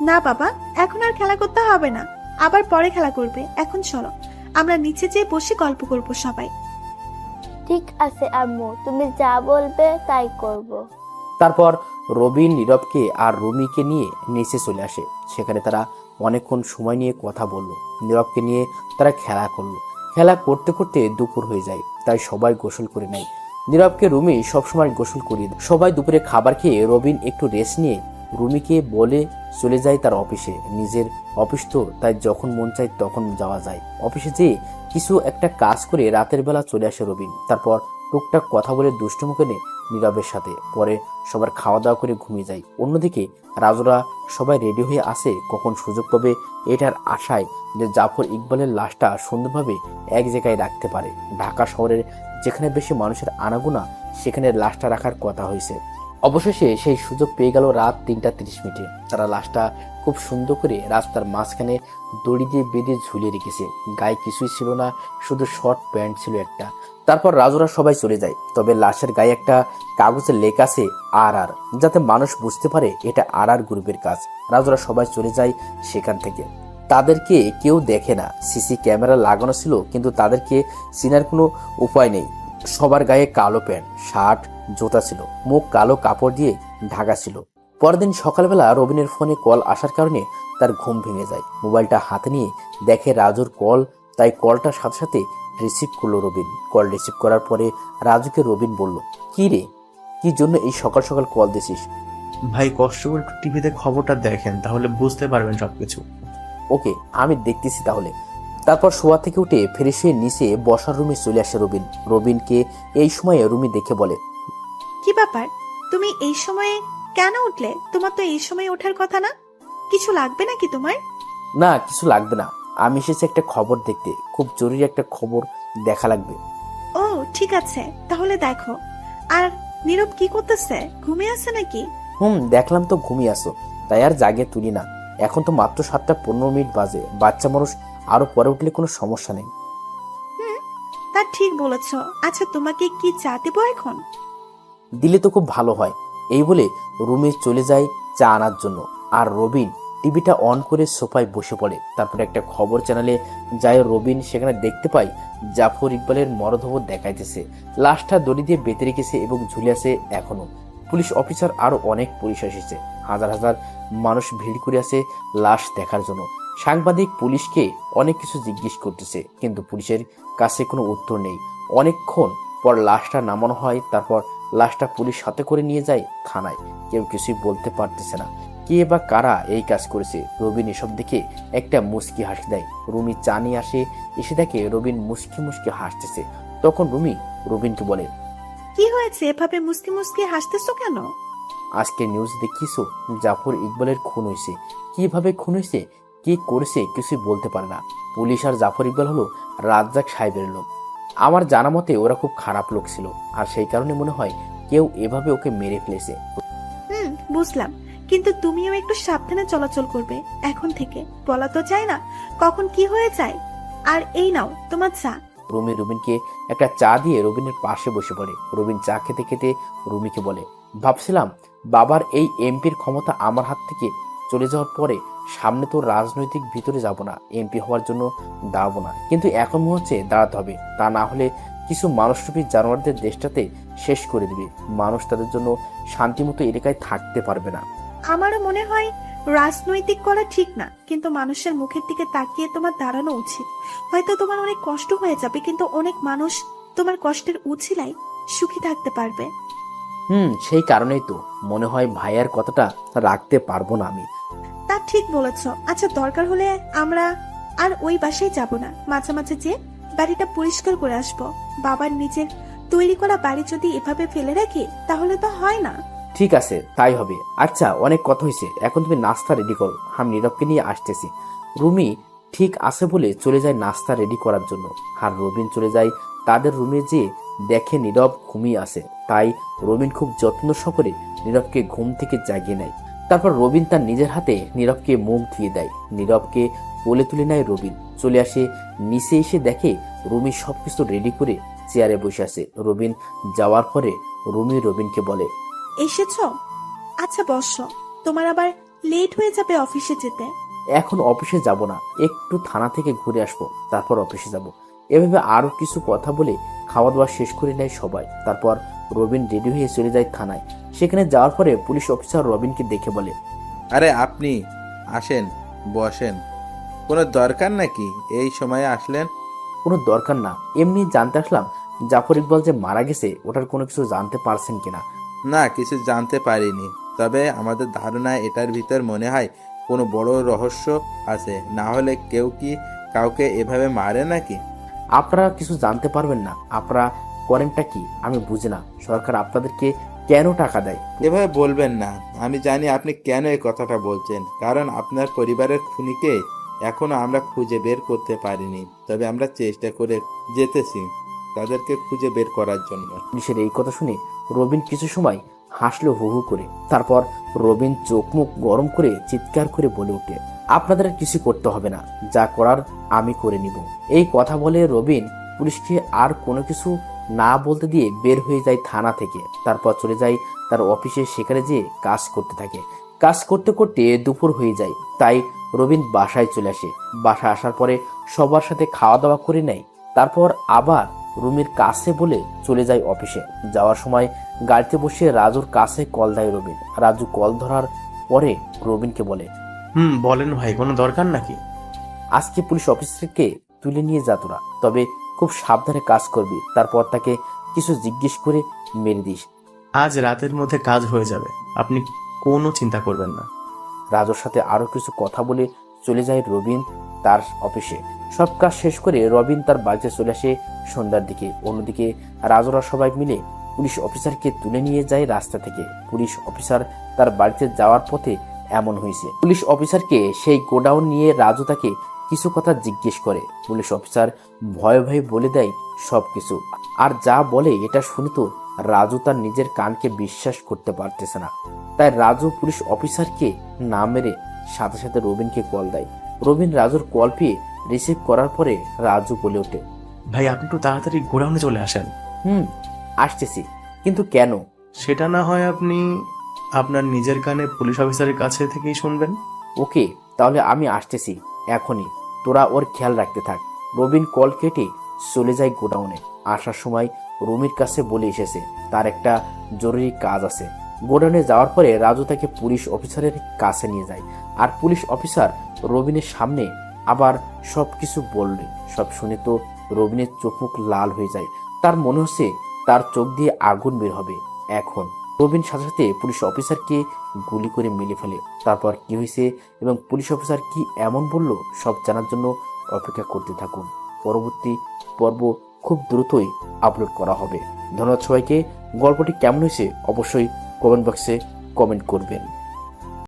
না বাবা, এখন আর খেলা করতে হবে না, আবার পরে খেলা করবে। এখন চলো আমরা নিচে যেয়ে বসে গল্প করব সবাই। ঠিক আছে আম্মু, তুমি যা বলবে তাই করব। তারপর রবিন নীরবকে আর রুমিকে নিয়ে নিচে চলে আসে। সেখানে তারা অনেকক্ষণ সময় নিয়ে কথা বলল। নীরবকে নিয়ে তারা খেলা করলো। খেলা করতে করতে দুপুর হয়ে যায়, তাই সবাই গোসল করে নেয়। নীরবকে রুমি সবসময় গোসল করিয়ে দেয়। সবাই দুপুরে খাবার খেয়ে রবিন একটু রেস্ট নিয়ে রুমিকে বলে চলে যায় তার অফিসে। নিজের অফিস তো, তাই যখন মন চায় তখন যাওয়া যায়। অফিসে যেয়ে কিছু একটা কাজ করে রাতের বেলা চলে আসে রবিন। তারপর টুকটাক কথা বলে দুষ্টুমি করে নীরবের সাথে। পরে সবার খাওয়া দাওয়া করে ঘুমিয়ে যায়। অন্যদিকে রাজুরা সবাই রেডি হয়ে আসে কখন সুযোগ পাবে এটার আশায় যে জাফর ইকবালের লাশটা সুন্দরভাবে এক জায়গায় রাখতে পারে। ঢাকা শহরের যেখানে বেশি মানুষের আনাগোনা সেখানে লাশটা রাখার কথা হয়েছে। অবশেষে সেই সুযোগ পেয়ে গেল রাত 3:30। তারা লাশটা খুব সুন্দর করে রাস্তার মাঝখানে দড়ি দিয়ে বেঁধে ঝুলিয়ে রেখেছে। গায়ে কিছুই ছিল না, শুধু শর্ট প্যান্ট ছিল একটা। তারপর রাজুরা সবাই চলে যায়। তবে লাশের গায়ে একটা কাগজে লেখা আছে আর, যাতে মানুষ বুঝতে পারে এটা আর গ্রুপের কাজ। রাজুরা সবাই চলে যায় সেখান থেকে। তাদেরকে কেউ দেখে না, সিসি ক্যামেরা লাগানো ছিল, কিন্তু তাদেরকে চেনার কোনো উপায় নেই। সবার গায়ে কালো প্যান্ট, শার্ট, জুতা ছিল, মুখ কালো কাপড় দিয়ে ঢাকা ছিল। পরদিন সকালবেলা রবিনের ফোনে কল আসার কারণে তার ঘুম ভেঙে যায়। মোবাইলটা হাতে নিয়ে দেখে রাজুর কল, তাই কলটার সাথে সাথে রিসিভ করলো রবিন। কল রিসিভ করার পরে রাজুকে রবিন বলল, কি রে, কি জন্য এই সকাল সকাল কল দিছিস? ভাই কষ্ট করে একটু টিভিতে খবরটা দেখেন, তাহলে বুঝতে পারবেন সবকিছু। ওকে, আমি দেখতেছি তাহলে। তারপর শোয়া থেকে উঠে ফ্রেশ হয়ে নিচে বসার রুমে চলে আসে রবিন। রবিনকে এই সময়ে রুমি দেখে বলে, কি ব্যাপার, তুমি এই সময়ে কেন উঠলে? তোমার তো এই সময় ওঠার কথা না। কিছু লাগবে নাকি তোমার? না, কিছু লাগবে না, আমি এসেছি একটা খবর দেখতে, খুব জরুরি একটা খবর দেখা লাগবে। ও ঠিক আছে, তাহলে দেখো। আর নীরব কি করতেছে? ঘুমিয়ে আছে নাকি? দেখলাম তো ঘুমিয়ে আসো, তাই আর জাগে তুলি না। এখন তো মাত্র 7:15 বাজে, বাচ্চা মানুষ, আরো পরে উঠলে কোনো সমস্যা নেই। তা ঠিক বলেছ। আচ্ছা তোমাকে কি চা দেবো এখন? দিলে তো খুব ভালো হয়। এই বলে রুমে চলে যায় চা আনার জন্য। আর রবিন টিভিটা অন করে সোফায় বসে পড়ে। তারপরে একটা খবর চ্যানেলে যায় রবিন। সেখানে দেখতে পায় জাফর ইকবালের মরদেহ দেখাইতেছে। লাশটা দড়ি দিয়ে বেঁধে রেখেছে এবং ঝুলে আছে এখনো। পুলিশ অফিসার আরো অনেক পুলিশ এসেছে। হাজার হাজার মানুষ ভিড় করে আছে লাশ দেখার জন্য। সাংবাদিক পুলিশকে অনেক কিছু জিজ্ঞেস করতেছে, কিন্তু পুলিশের কাছে কোনো উত্তর নেই। অনেকক্ষণ পর লাশটা নামানো হয়। তারপর লাশটা পুলিশ সাথে করে নিয়ে যায় থানায়। কেউ কিছুই বলতে পারতেছে না কে বা কারা এই কাজ করেছে। রবিন এসব দেখে একটা মুচকি হাসি দেয়। রুমি চা নিয়ে আসে, এসে দেখে রবিন মুচকি মুচকি হাসতেছে। তখন রুমি রবিনকে বলে, কি হয়েছে, এভাবে মুসকি মুসকি হাসতেছো কেন? আজকে নিউজ দেখিছো, জাফর ইকবালের খুন হয়েছে। কিভাবে খুন হয়েছে, কি করেছে কিছুই বলতে পারে না। পুলিশ আর জাফর ইকবাল হলো রাজ্জাক সাহেবের লোক। আমার জানা মতে ওরা খুব খারাপ লোক ছিল, আর সেই কারণে মনে হয় কেউ এভাবে ওকে মেরে ফেলেছে। বুঝলাম, কিন্তু তুমিও একটু সাবধানে চলাচল করবে এখন থেকে। বলা তো যায় না কখন কি হয়ে যায়। আর এই নাও তোমার চা। রুমি রুবিনকে একটা চা দিয়ে রবিনের পাশে বসে পড়ে। রবিন চা খেতে খেতে রুমিকে বলে, ভাবছিলাম বাবার এই এমপির ক্ষমতা আমার হাত থেকে চলে যাওয়ার পরে সামনে তো রাজনৈতিক ভিতরে যাব না, এমপি হওয়ার জন্য দাঁড়াবো না, কিন্তু এখন মনে হচ্ছে দাঁড়াতে হবে। তা না হলে কিছু মানুষরূপী জানোয়ারদের দেশটাতে শেষ করে দিবে। মানুষ তাদের জন্য শান্তিমতো এলাকায় থাকতে পারবে না। আমারও মনে হয় রাজনৈতিক করা ঠিক না, কিন্তু মানুষের মুখের দিকে তাকিয়ে তোমার দাঁড়ানো উচিত। হয়তো তোমার অনেক কষ্ট হয়ে যাবে, কিন্তু অনেক মানুষ তোমার কষ্টের উছিলায় সুখী থাকতে পারবে। সেই কারণেই তো মনে হয় ভাইয়ার কথাটা রাখতে পারবো না আমি। ঠিক বলেছ। আচ্ছা, দরকার হলে আমরা আর ওই বাসায় যাব না, মাঝে মাঝে যে বাড়িটা পরিষ্কার করে আসবো। বাবার নিজের তৈরি করা বাড়ি যদি এভাবে ফেলে রাখি তাহলে তো হয় না। ঠিক আছে, তাই হবে। আচ্ছা, অনেক কথা হয়েছে, এখন তুমি নাস্তা রেডি করো, আমি নীরবকে নিয়ে আসতেছি। রুমি ঠিক আছে বলে চলে যায় নাস্তা রেডি করার জন্য, আর রবিন চলে যায় তাদের রুমে, যে দেখে নীরব ঘুমিয়ে আছে। তাই রবিন খুব যত্ন সহকারে নীরবকে ঘুম থেকে জাগিয়ে নেয়। তারপর রবিন তার নিজের হাতে নীরবকে মুখ ধুয়ে দেয়। নীরবকে কোলে তুলে নেয় রবিন। চলে আসে নিচে, এসে দেখে রুমি সবকিছু রেডি করে চেয়ারে বসে আছে। রবিন যাওয়ার পরে রুমি রবিনকে বলে, এসেছো? আচ্ছা বসো, তোমার আবার লেট হয়ে যাবে অফিসে যেতে। এখন অফিসে যাব না, একটু থানা থেকে ঘুরে আসবো, তারপর অফিসে যাব। এভাবে আরো কিছু কথা বলে খাওয়া দাওয়া শেষ করে নেয় সবাই। তারপর রবিন রেডি হয়ে চলে যায় থানায়। সেখানে যাওয়ার পরে পুলিশ অফিসার রবিনকে দেখে বলে, আরে আপনি আসেন, বসেন। কোনো দরকার নাকি এই সময়ে আসলেন? কোনো দরকার না, এমনি জানতে আসলাম জাফর ইকবাল যে মারা গেছে ওটার কোনো কিছু জানতে পারছেন কিনা। না, কিছু জানতে পারিনি, তবে আমাদের ধারণা এটার ভিতর মনে হয় কোনো বড় রহস্য আছে, না হলে কেউ কি কাউকে এভাবে মারে নাকি? আপনারা কিছু জানতে পারবেন না, আপনারা করেনটা কি আমি বুঝি না। সরকার আপনাদেরকে কেন টাকা দেয়? এভাবে বলবেন না, আমি জানি আপনি কেন এই কথাটা বলছেন, কারণ আপনার পরিবারের খুনিকে এখনো আমরা খুঁজে বের করতে পারিনি, তবে আমরা চেষ্টা করে যেতেছি তাদেরকে খুঁজে বের করার জন্য। পুলিশের এই কথা শুনে রবিন কিছু সময় হাসলো হু হু করে। তারপর রবিন চোখ মুখ গরম করে চিৎকার করে বলে ওঠে, আপনাদের আর কিছু করতে হবে না, যা করার আমি করে নিব। এই কথা বলে রবিন পুলিশকে আর কোনো কিছু না বলতে দিয়ে বের হয়ে যায় থানা থেকে। তারপর চলে যায় তার অফিসে, সেখানে যেয়ে কাজ করতে থাকে। কাজ করতে করতে দুপুর হয়ে যায়, তাই রবিন বাসায় চলে আসে। বাসায় আসার পরে সবার সাথে খাওয়া দাওয়া করে নেয়। তারপর আবার রুমির কাছে বলে চলে যায় অফিসে। যাওয়ার সময় গাড়িতে বসে রাজুর কাছে কল দেয় রবিন। রাজু কল ধরার পরে রবিনকে বলে, বলেন ভাই, কোনো দরকার নাকি? আজকে পুলিশ অফিসারকে তুলে নিয়ে যা তোরা, তবে খুব সাবধানে কাজ করবি। তারপর তাকে কিছু জিজ্ঞেস করে মেরে দিস। আজ রাতের মধ্যে কাজ হয়ে যাবে, আপনি কোনো চিন্তা করবেন না। রাজুর সাথে আরো কিছু কথা বলে চলে যায় রবিন তার অফিসে। সব কাজ শেষ করে রবিন তার বাড়িতে চলে আসে সন্ধ্যার দিকে। অন্যদিকে রাজুরা সবাই মিলে পুলিশ অফিসারকে তুলে নিয়ে যায় রাস্তা থেকে। পুলিশ অফিসার তার বাড়িতে যাওয়ার পথে এমন হয়েছে। পুলিশ অফিসারকে সেই গোডাউন নিয়ে রাজু তাকে কিছু কথা জিজ্ঞেস করে। পুলিশ অফিসার ভয়ে ভয়ে বলে দেয় সবকিছু। আর যা বলে এটা শুনে তো রাজু তার নিজের কানকে বিশ্বাস করতে পারতেছে না। তাই রাজু পুলিশ অফিসারকে না মেরে সাথে সাথে রবিনকে কল দেয়। রবিন রাজুর কল পেয়ে রিসিভ করার পরে রাজু বলে ওঠে, ভাই আপনি একটু তাড়াতাড়ি গোডাউনে চলে আসেন। আসতেছি, কিন্তু কেন? সেটা না হয় আপনি আপনার নিজের কানে পুলিশ অফিসারের কাছে থেকেই শুনবেন। ওকে, তাহলে আমি আসতেছি এখনই, তোরা ওর খেয়াল রাখতে থাক। রবিন কল কেটে চলে যায় গোডাউনে। আসার সময় রুমির কাছে বলে এসেছে তার একটা জরুরি কাজ আছে। গোডাউনে যাওয়ার পরে রাজু তাকে পুলিশ অফিসারের কাছে নিয়ে যায়। আর পুলিশ অফিসার রবিনের সামনে আবার সবকিছু বললে। সব শুনে তো রবিনের চোখ মুখ লাল হয়ে যায়। তার মনে হচ্ছে তার চোখ দিয়ে আগুন বের হবে। এখন রবিন সাথে সাথে পুলিশ অফিসারকে গুলি করে মেরে ফেলে। তারপর কি হয়েছে এবং পুলিশ অফিসার কি এমন বলল সব জানার জন্য অপেক্ষা করতে থাকুন। পরবর্তী পর্ব খুব দ্রুতই আপলোড করা হবে। ধন্যবাদ সবাইকে। গল্পটি কেমন হয়েছে অবশ্যই কমেন্ট বক্সে কমেন্ট করবেন।